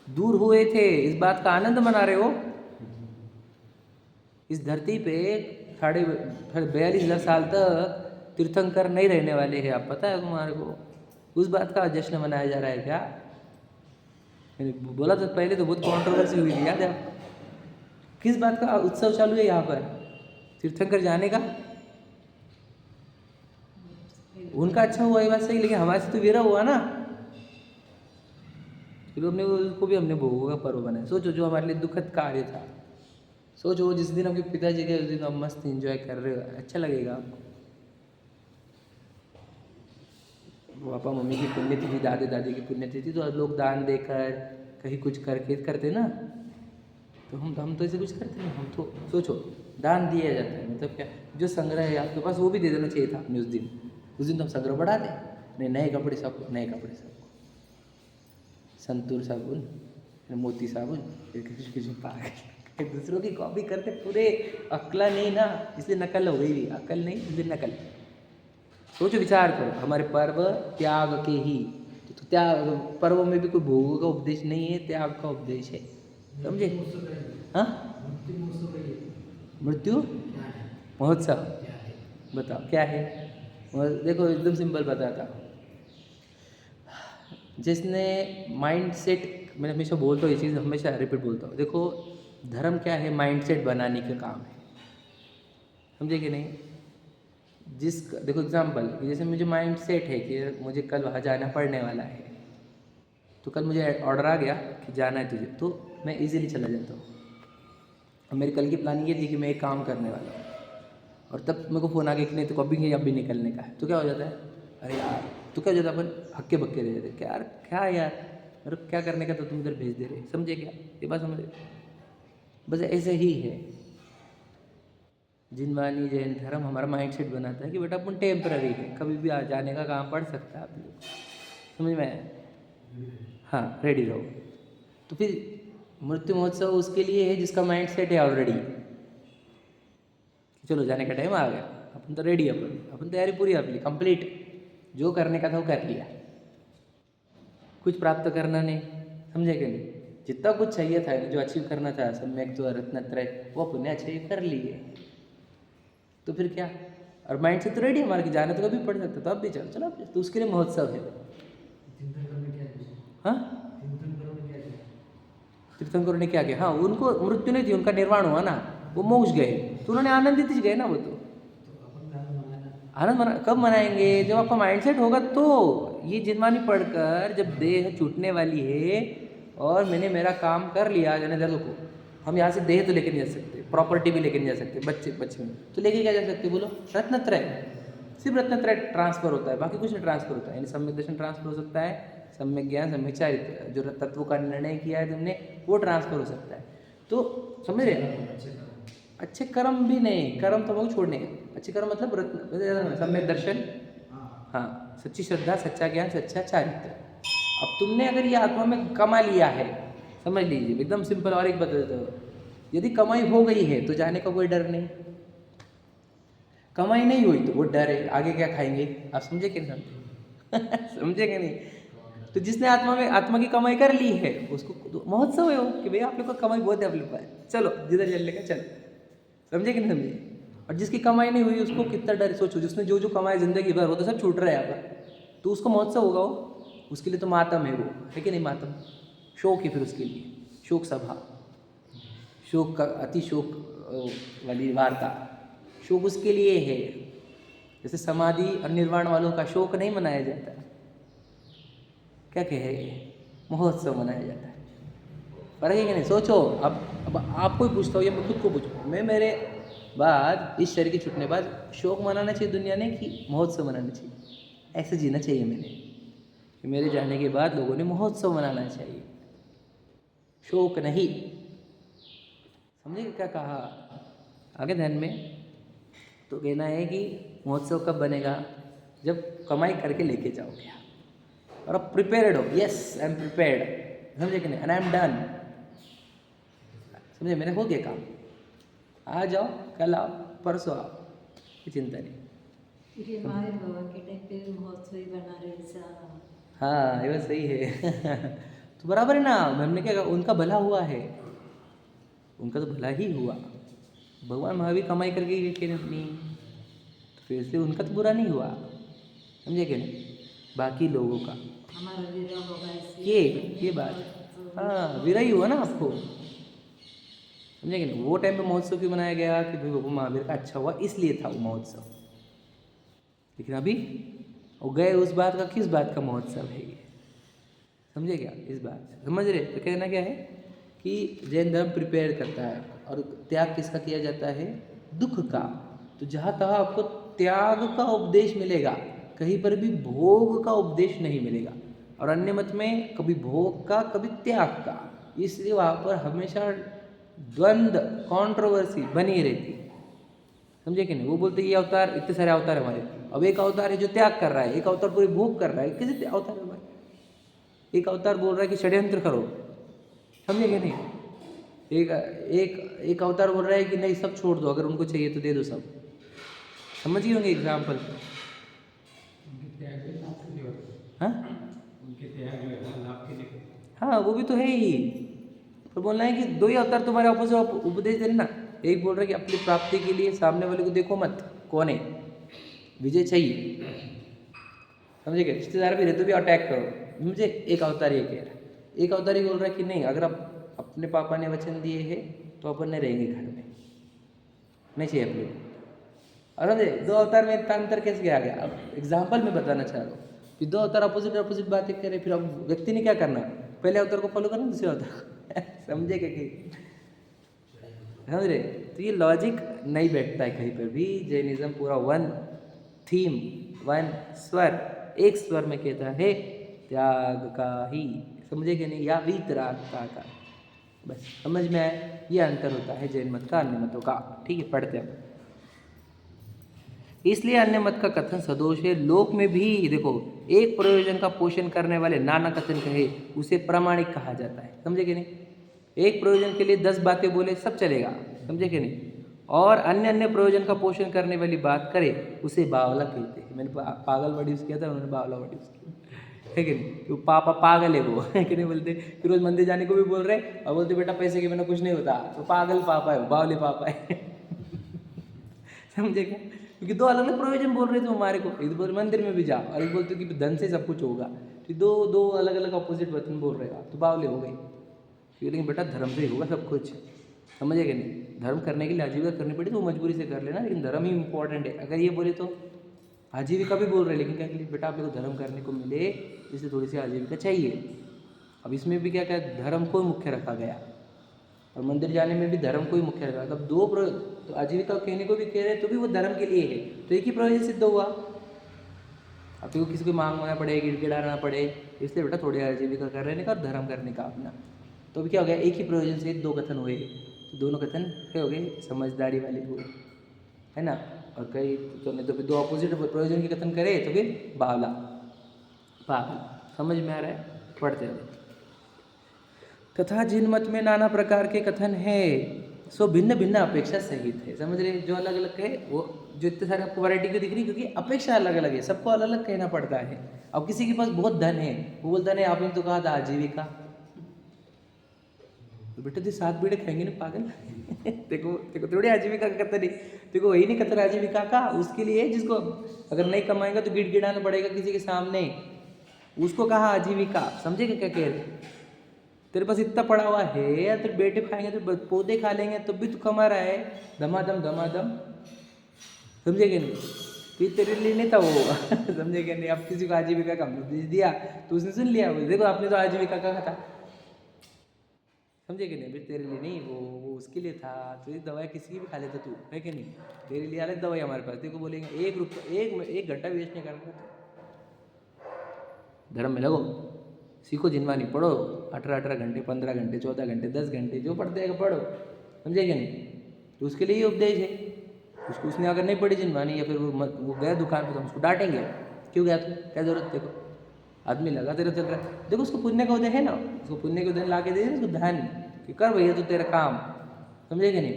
Speaker 1: दूर हुए थे, इस बात का आनंद मना रहे हो। इस धरती पे 42,000 साल तक तीर्थंकर नहीं रहने वाले हैं, आप पता है तुम्हारे को? उस बात का जश्न मनाया जा रहा है क्या? मैंने बोला तो पहले तो बहुत कंट्रोवर्सी हुई थी, याद है आपको? किस बात का उत्सव चालू है यहाँ पर? तीर्थंकर जाने का। उनका अच्छा हुआ ये बात सही, लेकिन हमारे से तो विरह हुआ ना। फिर हमने उसको भी हमने भोगों का पर्व बनाया। सोचो, जो हमारे लिए दुखद कार्य था, सोचो जिस दिन आपके पिताजी के, उस दिन आप मस्त एंजॉय कर रहे हो, अच्छा लगेगा आपको? पापा मम्मी की पुण्यतिथि, दादे दादी की पुण्यतिथि, तो लोग दान देकर कहीं कुछ करके करते ना, तो हम तो ऐसे कुछ करते नहीं। हम तो सोचो दान दिया जाता है, मतलब क्या, जो संग्रह है आपके पास वो भी दे देना चाहिए था आपने उस दिन तो हम संग्रह बढ़ा दें। नहीं, नए कपड़े सबको, नए कपड़े सबको, संतूर साबुन, मोती साबुन, फिर किसी पागल दूसरों की कॉपी करते पूरे। अक्ला नहीं ना, इसलिए नकल हो गई। अकल नहीं, इसलिए नकल। सोचो, विचार करो, हमारे पर्व त्याग के ही तो त्याग, पर्वों में भी कोई भोगों का उपदेश नहीं है, त्याग का उपदेश है, समझे? हाँ, मृत्यु महोत्सव बताओ क्या है? देखो एकदम सिंपल बताता हूँ। जिसने माइंड सेट, मैं हमेशा बोलता हूँ ये चीज़, हमेशा रिपीट बोलता हूँ। देखो, धर्म क्या है? माइंड सेट बनाने का काम है, समझे कि नहीं? देखो एग्जाम्पल, जैसे मुझे माइंड सेट है कि मुझे कल वहाँ जाना पड़ने वाला है, तो कल मुझे ऑर्डर आ गया कि जाना है तुझे, तो मैं इजीली चला जाता हूँ। और मेरी कल की प्लानिंग ये थी कि मैं एक काम करने वाला हूँ, और तब मेरे को फ़ोन आ गया कि नहीं तो कभी नहीं, अब भी निकलने का है, तो क्या हो जाता है? अरे यार, तो क्या हो जाता है? अपन हक्के बक्के रह जाते, क्या यार, क्या यार, मतलब क्या करने का, तो तुम इधर भेज दे रहे, समझे क्या? ये बात समझे? बस ऐसे ही है जिनवानी जैन धर्म, हमारा माइंड सेट बनाता है कि बेटा अपन टेम्पररी है, कभी भी आ जाने का काम पड़ सकता है आप लोग, समझ में आया? हाँ, रेडी रहो। तो फिर मृत्यु महोत्सव उसके लिए है जिसका माइंड सेट है ऑलरेडी, चलो जाने का टाइम आ गया, अपन तो रेडी, अपन तैयारी पूरी अपनी कंप्लीट, जो करने का था वो कर लिया, कुछ प्राप्त करना नहीं, समझे कि नहीं? जितना कुछ चाहिए था, जो अचीव करना था, सम्यक जो रत्नत्रय, वो अपन ने अचीव कर लिए, तो फिर क्या? और माइंड से तो रेडी हमारे कि जाने तो कभी पड़ सकता, तो अब भी चलो चलो, तो उसके लिए महोत्सव है। हाँ, तीर्थंकरों ने क्या किया? हाँ, उनको मृत्यु नहीं थी, उनका निर्वाण हुआ ना, वो मोक्ष गए, तो उन्होंने आनंदित ही गए ना। वो तो आनंद कब मनाएंगे? जब आपका माइंडसेट होगा तो। ये जिनवानी पढ़कर जब देह छूटने वाली है और मैंने मेरा काम कर लिया, जाने दर्द को, हम यहाँ से देह तो लेके नहीं जा सकते, प्रॉपर्टी भी लेके नहीं जा सकते, बच्चे में तो लेके क्या जा सकते? बोलो, रत्नत्रय, सिर्फ रत्नत्रय ट्रांसफर होता है, बाकी कुछ नहीं ट्रांसफर होता है। यानी सम्यक दर्शन ट्रांसफर हो सकता है, सम्यक ज्ञान, सम्यक चारित्र, जो तत्व का निर्णय किया है तुमने, वो ट्रांसफर हो सकता है। तो समझ रहे? अच्छे कर्म भी नहीं, कर्म तो वो छोड़ने, अच्छे कर्म मतलब रत्न, सम्यक दर्शन, हाँ, सच्ची श्रद्धा, सच्चा ज्ञान, सच्चा चारित्र। अब तुमने अगर ये आत्मा में कमा लिया है, समझ लीजिए एकदम सिंपल। और एक बता देता हूँ, यदि कमाई हो गई है तो जाने का कोई डर नहीं, कमाई नहीं हुई तो वो डर है, आगे क्या खाएंगे, आप समझे कि नहीं? समझे कि नहीं? तो जिसने आत्मा की कमाई कर ली है, उसको तो महोत्सव है वो, कि भैया आप लोग का कमाई बहुत है, आप लोग का, चलो जिधर चलने का चलो, समझे कि नहीं समझे? और जिसकी कमाई नहीं हुई उसको कितना डर, सोचो, जिसने जो कमाया जिंदगी भर, वो तो सब छूट रहा है यहाँ पर, तो उसको महोत्सव होगा वो, उसके लिए तो मातम है वो, है कि नहीं? मातम, शोक है फिर उसके लिए, शोक सभा, शोक का अति शोक वाली वार्ता, शोक उसके लिए है। जैसे समाधि और निर्वाण वालों का शोक नहीं मनाया जाता, क्या कहे, महोत्सव मनाया जाता है। फर्क है कि नहीं? सोचो, अब आपको ही पूछता हूँ, या मैं खुद को पूछूँ, मैं मेरे बाद इस शरीर के छूटने बाद शोक मनाना चाहिए दुनिया ने कि महोत्सव मनाना चाहिए? ऐसे जीना चाहिए मैंने कि मेरे जाने के बाद लोगों ने महोत्सव मनाना चाहिए, शोक नहीं। समझे क्या कहा आगे ध्यान में? तो कहना है कि महोत्सव कब बनेगा? जब कमाई करके लेके जाओगे और आप प्रिपेयर्ड हो। यस, आई एम प्रिपेयर्ड, समझे कि नहीं? एंड आई एम डन, समझे, मेरे हो गया काम। आ जाओ, कल आओ, परसों आओ, कोई चिंता नहीं।
Speaker 2: फिर हमारे बाबा के टाइम पे भी महोत्सव ही बना रहे ऐसा।
Speaker 1: हाँ, ये बात सही है। तो बराबर है ना, हमने क्या कहा, उनका भला हुआ है, उनका तो भला ही हुआ। भगवान महावीर कमाई करके ही लेके अपनी, तो फिर से उनका तो बुरा नहीं हुआ, समझे कि नहीं? बाकी लोगों का
Speaker 2: हमारा विरह होगा ऐसे
Speaker 1: ये बात, हाँ, विरह ही हुआ ना आपको, समझे कि नहीं? वो टाइम पे महोत्सव क्यों मनाया गया कि भाई बाबा महावीर का अच्छा हुआ, इसलिए था वो महोत्सव। लेकिन अभी वो गए, उस बात का, किस बात का महोत्सव है ये? समझे क्या? इस बात से समझ रहे? तो कहना क्या है कि जैन धर्म प्रिपेयर करता है, और त्याग किसका किया जाता है? दुख का। तो जहाँ तहाँ आपको त्याग का उपदेश मिलेगा, कहीं पर भी भोग का उपदेश नहीं मिलेगा। और अन्य मत में कभी भोग का, कभी त्याग का, इसलिए वहाँ पर हमेशा द्वंद्व, कंट्रोवर्सी बनी रहती है, समझे कि नहीं? वो बोलते ये अवतार, इतने सारे अवतार हमारे, अब एक अवतार है जो त्याग कर रहा है, एक अवतार पूरे भोग कर रहा है, कैसे अवतार है हमारे? एक अवतार बोल रहा है कि षड्यंत्र करो, समझे कि नहीं? एक अवतार बोल रहा है कि नहीं, सब छोड़ दो, अगर उनको चाहिए तो दे दो सब। समझ गए होंगे एग्जाम्पल? हाँ हाँ, वो भी तो है ही। पर बोलना है कि दो ही अवतार तुम्हारे ऑपोजिट उपदेश दे रहे ना। एक बोल रहा है कि अपनी प्राप्ति के लिए सामने वाले को देखो मत, कौन है, विजय चाहिए, समझे क्या? रिश्तेदार भी रहते भी अटैक करो, मुझे एक अवतार ये कह रहा है। एक अवतार ये बोल रहा है कि नहीं, अगर आप अपने पापा ने वचन दिए हैं तो अपन ने रहेंगे घर में, नहीं चाहिए अपने को। और समझे दो अवतार में इतना अंतर कैसे आ गया? अब एग्जाम्पल में बताना चाह रहा हूँ कि दो अवतार अपोजिट बातें करें, फिर अब व्यक्ति ने क्या करना? पहले अवतार को फॉलो करना, दूसरे अवतार को। समझे क्या? समझ रहे? तो ये लॉजिक नहीं बैठता है कहीं पर भी। जैनिज्म पूरा वन थीम, वन स्वर, एक स्वर में कहता है त्याग का ही, समझे कि नहीं? या वीतरागता का, बस समझ में आए? ये अंतर होता है जैन मत का अन्य मतों का। ठीक है, पढ़ते हैं। इसलिए अन्य मत का कथन सदोष है। लोक में भी देखो, एक प्रयोजन का पोषण करने वाले नाना कथन कहे उसे प्रामाणिक कहा जाता है, समझे कि नहीं? एक प्रयोजन के लिए 10 बातें बोले सब चलेगा, समझे कि नहीं? और अन्य अन्य प्रयोजन का पोषण करने वाली बात करे उसे बावला कहते हैं। मैंने पागल वर्ड यूज़ किया था, उन्होंने बावला वर्ड यूज़ किया, है कि नहीं? तो पापा पागल है वो, है कि नहीं? बोलते फिर रोज मंदिर जाने को भी बोल रहे और बोलते बेटा पैसे के बिना कुछ नहीं होता, तो पागल पापा है, बावले पापा है। समझे क्या? क्योंकि दो अलग अलग प्रयोजन बोल रहे थे हमारे को। एक बोल मंदिर में भी जाओ, और एक बोलते कि धन से सब कुछ होगा। तो दो अलग अलग अपोजिट वचन बोल रहे हो, तो बावले हो गए। लेकिन बेटा धर्म से ही होगा सब कुछ, समझे कि नहीं? धर्म करने के लिए आजीविका करनी पड़ी तो वो मजबूरी से कर लेना, लेकिन धर्म ही इंपॉर्टेंट है। अगर ये बोले तो आजीविका भी बोल रहे, लेकिन क्या के लिए? बेटा आप लोग को धर्म करने को मिले, इसलिए थोड़ी सी आजीविका चाहिए। अब इसमें भी क्या क्या धर्म को मुख्य रखा गया, और मंदिर जाने में भी धर्म को ही मुख्य रखा। तब दो तो आजीविका कहने को भी कह रहे तो भी वो धर्म के लिए है, तो एक ही प्रयोजन सिद्ध हुआ। अब तो किसी को मांगना पड़े, गिड़गिड़ाना पड़े, इसलिए बेटा थोड़ी आजीविका कर रहने का और धर्म करने का अपना। तो अभी क्या हो गया? एक ही प्रयोजन से दो कथन हुए, तो दोनों कथन क्या हो गए? समझदारी वाले हुए, है ना? और कई तो नहीं तो फिर दो अपोजिट प्रयोजन के कथन करे तो फिर बावला पागल। समझ में आ रहा है? पढ़ते हैं। तथा जिन मत में नाना प्रकार के कथन है सो भिन्न भिन्न अपेक्षा सहित है, समझ रहे? जो अलग अलग कहे, वो जो इतने सारे आपको वैरायटी क्यों दिख रही? क्योंकि अपेक्षा अलग अलग है, सबको अलग अलग कहना पड़ता है। अब किसी के पास बहुत धन है, वो बोलता नहीं आपने तो कहा था आजीविका, तो बेटे तो 7 बीड़े खाएंगे ना पागल। देखो देखो थोड़ी आजीविका का कथन है, देखो वही नहीं कथन आजीविका का, उसके लिए जिसको अगर नहीं कमाएगा तो गिड़गिड़ाना पड़ेगा किसी के सामने, उसको कहा आजीविका। समझेगा क्या कह रहे? तेरे पास इतना पड़ा हुआ है या तेरे बेटे खाएंगे तो पौधे खा लेंगे, तब भी तू कमा रहा है धमाधम धमाधम, समझे कि नहीं? फिर तेरे लिए नहीं था वो समझे क्या नहीं। अब किसी को आजीविका का उपदेश दिया तो उसने सुन लिया, वो देखो आपने तो आजीविका का कहा था, समझे कि नहीं। फिर तेरे लिए नहीं, वो उसके लिए था। तो ये दवाई किसी की भी खा लेता तू, है कि नहीं। तेरे लिए अलग दवाई हमारे पास, देखो बोलेंगे 1 घंटा वेस्ट नहीं करना। धर्म में लगो, सीखो, जिनवानी पढ़ो, 18 घंटे, 15 घंटे, 14 घंटे, 10 घंटे जो पढ़ते हैं पढ़ो, समझे कि नहीं। तो उसके लिए ये उपदेश है। उसको उसने अगर नहीं पढ़ी जिनवानी या फिर वो गया दुकान पर तो हम उसको डांटेंगे, क्यों गया तू, क्या जरूरत। देखो आदमी लगा तेरा चल रहा है, देखो उसको पुण्य का उदय है ना, उसको पुण्य का उदय ला के दे उसको धन कि कर भैया तो तेरा काम, समझे कि नहीं।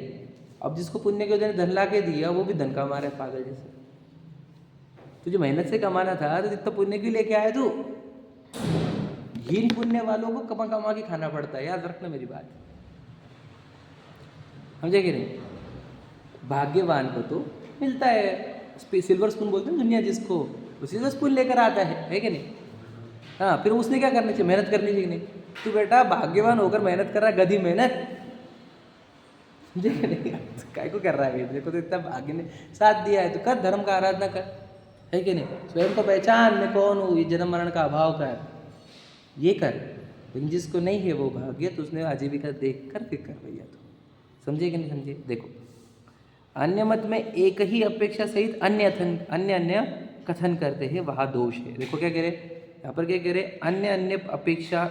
Speaker 1: अब जिसको पुण्य के उदय धन ला के दिया वो भी धन कमा रहा है पागल जैसे। तुझे मेहनत से कमाना था तो जितना पुण्य क्यों लेके आया तू। हीन पुण्य वालों को कमा कमा के खाना पड़ता है, याद रखना मेरी बात, समझे कि नहीं। भाग्यवान को तो मिलता है सिल्वर स्पून बोलते हैं दुनिया जिसको, वो सिल्वर स्पून लेकर आता है कि नहीं। हाँ, फिर उसने क्या करना चाहिए, मेहनत करनी चाहिए नहीं। तू बेटा भाग्यवान होकर मेहनत कर रहा है, गधी मेहनत, समझे कि नहीं। काय को कर रहा है, देखो तो इतना भाग्य ने साथ दिया है तो कर, धर्म का आराधना कर, है कि नहीं। स्वयं को पहचान, मैं कौन हूँ, ये जन्म मरण का अभाव का है, ये कर। लेकिन जिसको नहीं है वो भाग्य, तो उसने आजीविका देख कर फिर कर भैया, तो समझे कि नहीं समझे। देखो अन्य मत में एक ही अपेक्षा सहित अन्य कथन करते हैं, वहाँ दोष है। देखो क्या कह रहे, यहाँ पर क्या कह रहे, अन्य अपेक्षा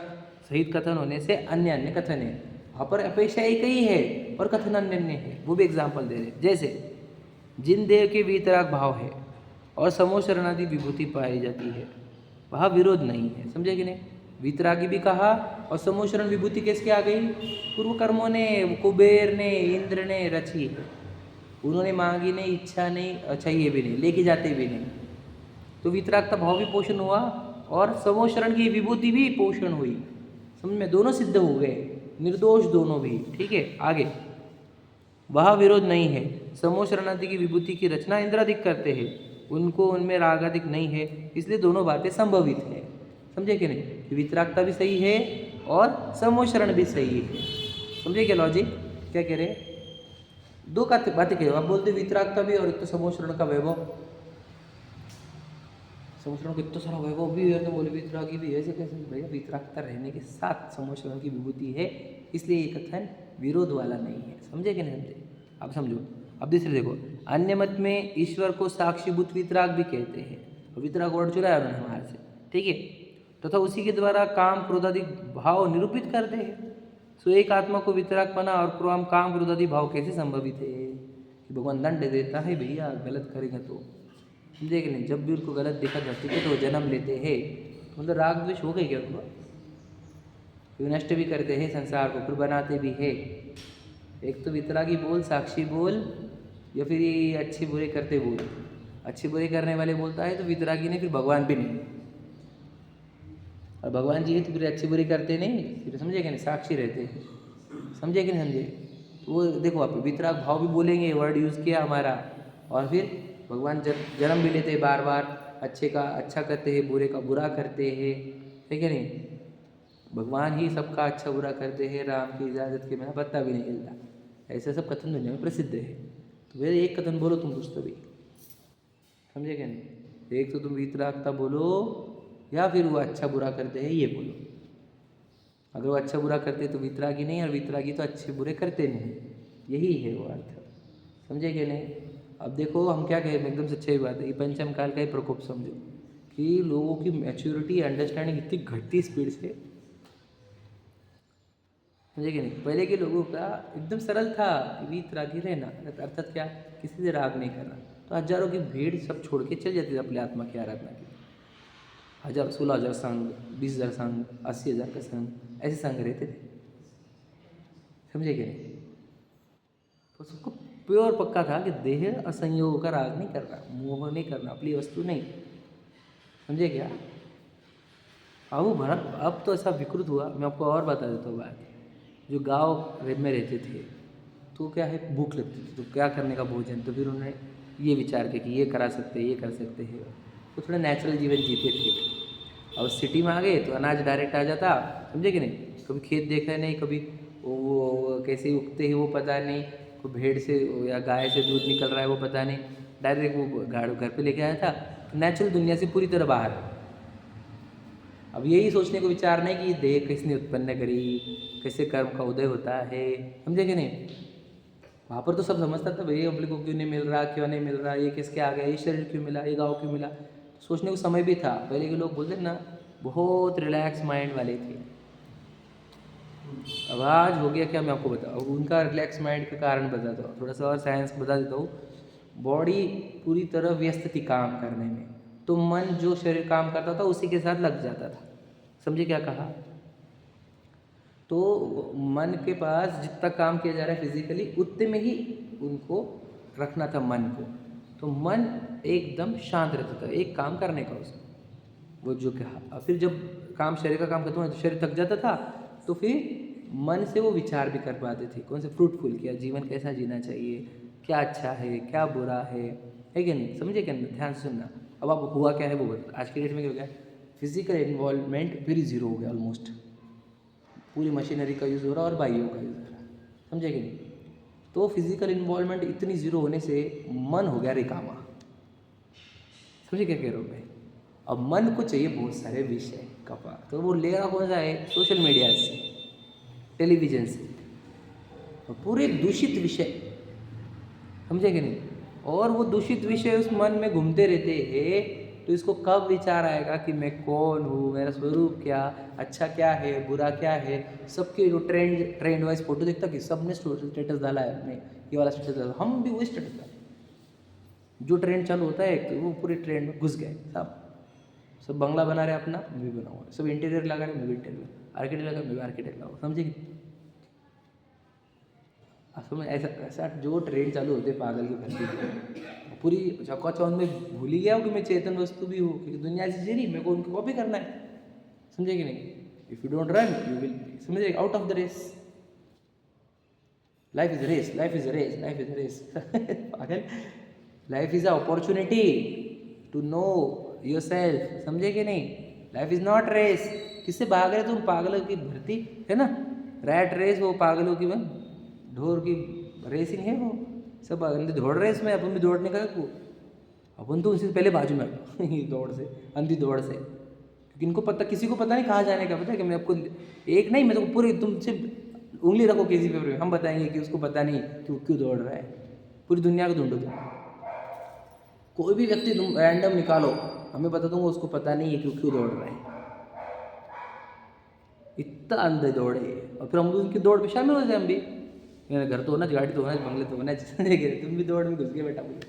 Speaker 1: सहित कथन होने से अन्य कथन है। वहाँ पर अपेक्षा एक ही है और कथन अन्य है, वो भी एग्जाम्पल दे रहे। जैसे जिन देव के वीतराग भाव है और समूह शरणादि विभूति पाई जाती है, वहाँ विरोध नहीं है, समझे कि नहीं। वीतरागी भी कहा और समूह शरण विभूति किसके आ गई, पूर्व कर्मों ने, कुबेर ने, इंद्र ने रची है। उन्होंने मांगी नहीं, इच्छा नहीं, चाहिए भी नहीं, लेके जाते भी नहीं, तो वितराग का भाव भी पोषण हुआ और समूह शरण की विभूति भी पोषण हुई, समझ में, दोनों सिद्ध हो गए, निर्दोष दोनों भी। ठीक है, आगे वह विरोध नहीं है। समूह शरणादि की विभूति की रचना इंद्रादिक करते हैं, उनको उनमें रागादिक नहीं है, इसलिए दोनों बातें संभवित है, समझे कि नहीं। वितरागता भी सही है और समूह शरण भी सही है, समझे क्या लॉजिक, क्या कह रहे हैं। दो बातें कह रहे हो आप, बोलते वितरागता भी और एक तो समूह शरण का वैभव, समूह शरण को इतना सारा वैभव भी है तो बोले वितरागी भी है, ऐसे कैसे भैया। वितरागता रहने के साथ समूह शरण की विभूति है, इसलिए ये कथन विरोध वाला नहीं है, समझे कि नहीं समझे। अब समझो, अब दूसरे देखो, अन्य मत में ईश्वर को साक्षीभूत वितराग भी कहते हैं, और वितराग वर्ड चुराया उन्होंने हमारे से, ठीक है, तथा उसी के द्वारा काम क्रोधादि भाव निरूपित करते हैं। सो एक आत्मा को वितरागपना और काम क्रोधादि भाव कैसे संभवित है, कि भगवान दंड देता है भैया गलत करेगा तो, समझे कि नहीं। जब भी उनको गलत दिखा जाती है तो वो जन्म लेते हैं, तो मतलब राग द्वेष हो गए क्या उनको, फिर नष्ट भी करते हैं संसार को, फिर बनाते भी है। एक तो वितरागी बोल, साक्षी बोल, या फिर ये अच्छे बुरे करते बोल। अच्छे बुरे करने वाले बोलता है तो वितरागी नहीं, फिर भगवान भी नहीं, और भगवान जी है तो फिर अच्छे बुरे करते नहीं, फिर समझे कि नहीं, साक्षी रहते हैं, समझे कि नहीं समझे। तो वो देखो आप वितराग भाव भी बोलेंगे, वर्ड यूज़ किया हमारा, और फिर भगवान जन्म भी लेते हैं बार बार, अच्छे का अच्छा करते हैं, बुरे का बुरा करते हैं, ठीक है नहीं। भगवान ही सबका अच्छा बुरा करते हैं, राम की इजाज़त के बिना पत्ता भी नहीं हिलता, ऐसे सब कथन दुनिया में प्रसिद्ध है। तो फिर एक कथन बोलो तुम कुछ तो भी, समझे क्या नहीं। एक तो तुम वितरागता बोलो, या फिर वो अच्छा बुरा करते हैं ये बोलो। अगर वो अच्छा बुरा करते तो वितरागी नहीं, और वितरागी तो अच्छे बुरे करते नहीं, यही है वो अर्थ, समझे कि नहीं। अब देखो हम क्या कहें, एकदम सच्चाई बात है, ये पंचम काल का ही प्रकोप समझो, कि लोगों की मैच्योरिटी अंडरस्टैंडिंग इतनी घटती स्पीड से, समझे कि नहीं। पहले के लोगों का एकदम सरल था कि वितरागी रहना, अर्थात क्या, किसी से राग नहीं करना, तो हजारों की भीड़ सब छोड़ के चल जाती थी अपने आत्मा की आराधना के लिए। 16,000 संघ, 20,000 संघ, 80,000 का संघ, ऐसे संघ रहते थे, समझे कि नहीं। तो सबको प्योर पक्का था कि देह असंयोग का राग नहीं करना, मोह नहीं करना, अपनी वस्तु नहीं, समझे क्या। अब तो ऐसा विकृत हुआ। मैं आपको और बता देता हूँ बात। जो गाँव में रहते थे तो क्या है, भूख लगती थी तो क्या करने का भोजन, तो फिर उन्होंने ये विचार किया कि ये करा सकते हैं, ये कर सकते हैं, तो थोड़ा नेचुरल जीवन जीते थे। और सिटी में आ गए तो अनाज डायरेक्ट आ जाता, समझे कि नहीं। कभी खेत देखा नहीं, कभी वो कैसे उगते हैं वो पता नहीं, कोई भेड़ से या गाय से दूध निकल रहा है वो पता नहीं, डायरेक्ट वो घर पे लेके आया था, नेचुरल दुनिया से पूरी तरह बाहर। अब यही सोचने को विचार नहीं कि देह किसने उत्पन्न करी, कैसे कर्म का उदय होता है, समझे कि नहीं। वहाँ पर तो सब समझता था भाई अपने को क्यों नहीं मिल रहा, क्यों नहीं मिल रहा, ये किसके आ गया, ये शरीर क्यों मिला, ये गाँव क्यों मिला, सोचने को समय भी था। पहले के लोग बोलते ना बहुत रिलैक्स माइंड वाले थे। अब आज हो गया क्या, मैं आपको बताऊँ। अब उनका रिलैक्स माइंड का कारण बताता हूँ, थोड़ा सा और साइंस बता देता हूँ। बॉडी पूरी तरह व्यस्त थी काम करने में, तो मन जो शरीर काम करता था उसी के साथ लग जाता था। समझे क्या कहा। तो मन के पास जितना काम किया जा रहा है फिजिकली, उतने में ही उनको रखना था मन को। तो मन एकदम शांत रहता था एक काम करने का उसको, वो जो कहा। और फिर जब काम शरीर का काम खत्म हो तो शरीर थक जाता था, तो फिर मन से वो विचार भी कर पाते थे कौन से फ्रूटफुल, क्या जीवन कैसा जीना चाहिए, क्या अच्छा है क्या बुरा है कि नहीं। समझे क्या, ध्यान से सुनना। अब आप हुआ क्या है वो बता। आज के डेट में क्या हो गया, फिजिकल इन्वॉल्वमेंट फिर जीरो हो गया ऑलमोस्ट। पूरी मशीनरी का यूज़ हो रहा है और बाइयों का यूज़ हो रहा है, समझे कि नहीं। तो फिजिकल इन्वॉल्वमेंट इतनी जीरो होने से मन हो गया रिकामा। समझे क्या कह रहा हूँ मैं। अब मन को चाहिए बहुत सारे विषय कपा, तो वो ले रहा कौन सा है, सोशल मीडिया से, टेलीविज़न से, और पूरे दूषित विषय, समझे कि नहीं। और वो दूषित विषय उस मन में घूमते रहते हैं, तो इसको कब विचार आएगा कि मैं कौन हूँ, मेरा स्वरूप क्या, अच्छा क्या है बुरा क्या है। सबके जो ट्रेंड वाइज फोटो देखता कि सबने स्टेटस डाला है, अपने ये वाला स्टेटस डाला, हम भी वही स्टेटस डाला। जो ट्रेंड चालू होता है तो वो पूरे ट्रेंड में घुस गए सब बंगला बना रहे अपना, मैं भी बनाऊँगा। सब इंटीरियर लगा रहे, मैं भी इंटीरियर, आर्किटेक्ट लगा, मैं भी आर्किटेक्ट लगाऊँ, समझे। असल में ऐसा जो ट्रेंड चालू होते पागल की भर्ती, पूरी चौकाचौंध में भूल ही गया हूँ कि मैं चेतन वस्तु भी हूँ, क्योंकि दुनिया ऐसी जी रही, मेरे को उनको कॉपी करना है, समझे कि नहीं। If you don't run you will, समझे, out of the race. Life is race, life is race, life is race पागल। Life is a opportunity to know yourself, समझे कि नहीं। Life is not race. किससे भाग रहे तुम, पागलों की भर्ती है ना, रैट रेस, वो पागलों की ढोर की रेसिंग है वो, सब अंधे दौड़ रहे इसमें, अपन भी दौड़ने का को, अपन तो उनसे पहले बाजू में दौड़ से, अंधी दौड़ से। क्योंकि इनको पता, किसी को पता नहीं कहाँ जाने का, पता है कि मैं आपको एक नहीं, मैं तो पूरे तुमसे उंगली रखो किसी पे, हम बताएंगे कि उसको पता नहीं कि वो क्यों दौड़ रहा है। पूरी दुनिया को ढूंढो तुम, कोई भी व्यक्ति तुम रैंडम निकालो, हमें बता दूंगा उसको पता नहीं है कि वो क्यों दौड़ रहा है। इतना अंधे दौड़े, और फिर हम उनकी दौड़ में शामिल हो जाए हम भी। मेरा घर तो होना, गाड़ी तो होना, बंगले तो होना, तुम भी दौड़ में घुस गए बेटा बोले,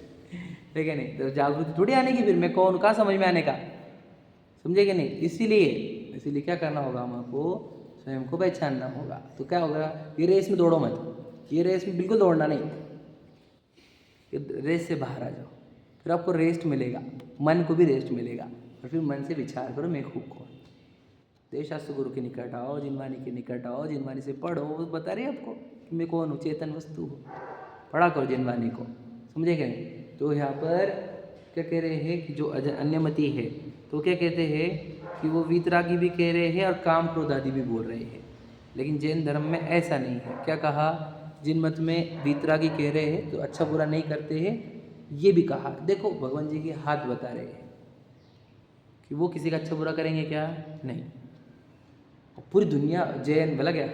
Speaker 1: ठीक है नहीं। तो जागरूकता थोड़ी आने की, फिर मैं कौन, कहाँ समझ में आने का, समझे कि नहीं। इसीलिए क्या करना होगा, हमको स्वयं को पहचानना होगा। तो क्या होगा, ये रेस में दौड़ो मत, ये रेस में बिल्कुल दौड़ना नहीं, रेस से बाहर आ जाओ, फिर आपको रेस्ट मिलेगा, मन को भी रेस्ट मिलेगा। और फिर मन से विचार करो मैं खूब कौन। देशास्त्र गुरु के निकट आओ, जिनवानी के निकट आओ, जिनवानी से पढ़ो, वो बता रही है आपको कि मैं कौन हूँ, चेतन वस्तु हूँ। पढ़ा करो जिनवानी को, समझे क्या नहीं। तो यहाँ पर क्या कह रहे हैं कि जो अन्यमति है, तो क्या कहते हैं कि वो वीतरागी भी कह रहे हैं और काम क्रोध आदि भी बोल रहे हैं। लेकिन जैन धर्म में ऐसा नहीं है। क्या कहा, जिन मत में वीतरागी कह रहे हैं तो अच्छा बुरा नहीं करते हैं, ये भी कहा। देखो भगवान जी के हाथ बता रहे हैं कि वो किसी का अच्छा बुरा करेंगे क्या, नहीं। पूरी दुनिया जैन भला क्या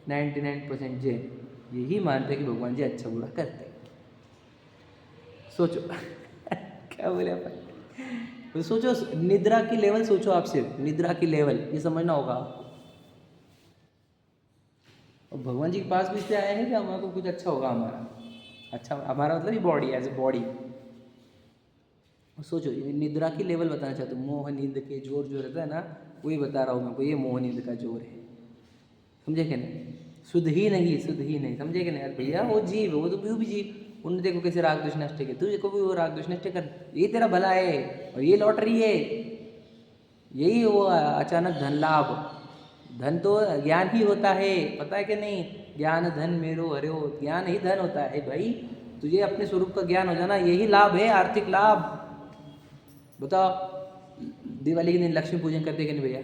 Speaker 1: 99% जैन यही मानते हैं कि भगवान जी अच्छा बुरा करते हैं। सोचो क्या बोले अपन, तो सोचो निद्रा की लेवल, सोचो आप सिर्फ निद्रा की लेवल, ये समझना होगा आपको। और भगवान जी के पास भी इसलिए आए हैं कि हमारे को कुछ अच्छा होगा, हमारा अच्छा, हमारा मतलब ये बॉडी, एज ए बॉडी। सोचो ये निद्रा की लेवल बताना चाहता हूँ। मोह नींद के जोर जो रहता है ना, वही बता रहा हूँ मैं को, ये मोह नींद का जोर है, समझे क्या नहीं। शुद्ध ही नहीं, समझे क्या नहीं। यार भैया वो जीव, वो तो भी जीव, उन्हें देखो कैसे राग द्वेष नष्ट के, तुझे को भी वो राग द्वेष नष्ट कर, ये तेरा भला है और ये लॉटरी है, यही वो अचानक धन लाभ। धन तो ज्ञान ही होता है, पता है कि नहीं। ज्ञान धन मेरो हरिओ, ज्ञान ही धन होता है भाई। तुझे अपने स्वरूप का ज्ञान हो जाना, यही लाभ है, आर्थिक लाभ। बताओ दिवाली के दिन लक्ष्मी पूजन करते कि नहीं भैया,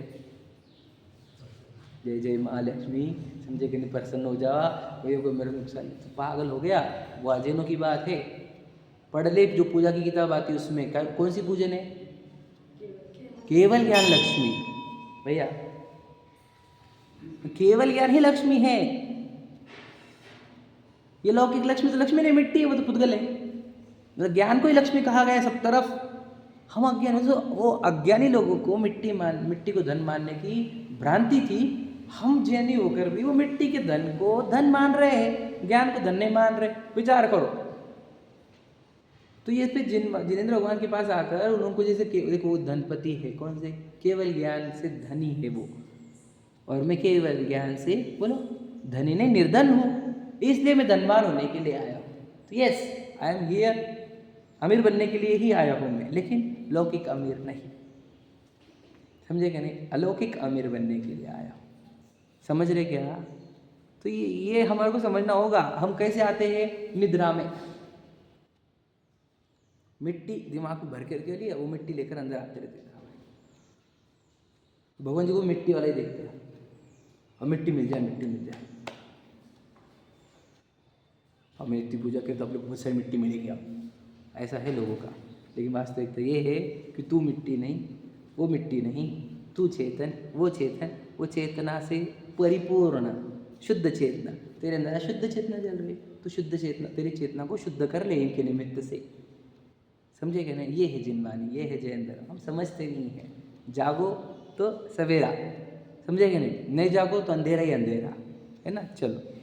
Speaker 1: जय जय माँ लक्ष्मी, समझे कि नहीं, प्रसन्न हो जा, भैया कोई मेरे नुकसान, तो पागल हो गया, वो अजैनों की बात है। पढ़ ले, जो पूजा की किताब आती है उसमें कौन सी पूजन है? केवल ज्ञान लक्ष्मी। भैया केवल ज्ञान ही लक्ष्मी है। ये लौकिक लक्ष्मी तो लक्ष्मी नहीं, मिट्टी है, वो तो पुद्गल है। मतलब ज्ञान को ही लक्ष्मी कहा गया है सब तरफ। हम अज्ञानी, वो अज्ञानी लोगों को मिट्टी को धन मानने की भ्रांति थी। हम ज्ञानी होकर भी वो मिट्टी के धन को धन मान रहे हैं, ज्ञान को धन नहीं मान रहे। विचार करो। तो ये फिर जिनेंद्र भगवान के पास आकर उनको जैसे देखो वो धनपति है, कौन से? केवल ज्ञान से धनी है वो, और मैं केवल ज्ञान से बोलो धनी नहीं निर्धन हूँ, इसलिए मैं धनवान होने के लिए आया हूँ। तो यस, आई एम हियर, अमीर बनने के लिए ही आया हूँ मैं, लेकिन लौकिक अमीर नहीं, समझे क्या? नहीं, अलौकिक अमीर बनने के लिए आया हूँ। समझ रहे क्या? तो ये हमारे को समझना होगा। हम कैसे आते हैं? निद्रा में मिट्टी दिमाग को भर के लिए वो मिट्टी लेकर अंदर आते रहते हैं। भगवान जी को मिट्टी वाला ही देखते हैं, और मिट्टी मिल जाए, मिट्टी मिल जाए। हमें इतनी पूजा करते तो अपने बहुत सारी मिट्टी मिलेगी, अब ऐसा है लोगों का। लेकिन वास्तविकता ये है कि तू मिट्टी नहीं, वो मिट्टी नहीं, तू चेतन, वो चेतन, वो चेतना से परिपूर्ण शुद्ध चेतना, तेरे अंदर शुद्ध चेतना चल रही है। तो शुद्ध चेतना, तेरी चेतना को शुद्ध कर ले इनके निमित्त से, समझे क्या? नहीं, ये है जिनवानी, ये है जयेंद्र। हम समझते नहीं हैं। जागो तो सवेरा, समझे क्या? नहीं जागो तो अंधेरा ही अंधेरा है ना। चलो।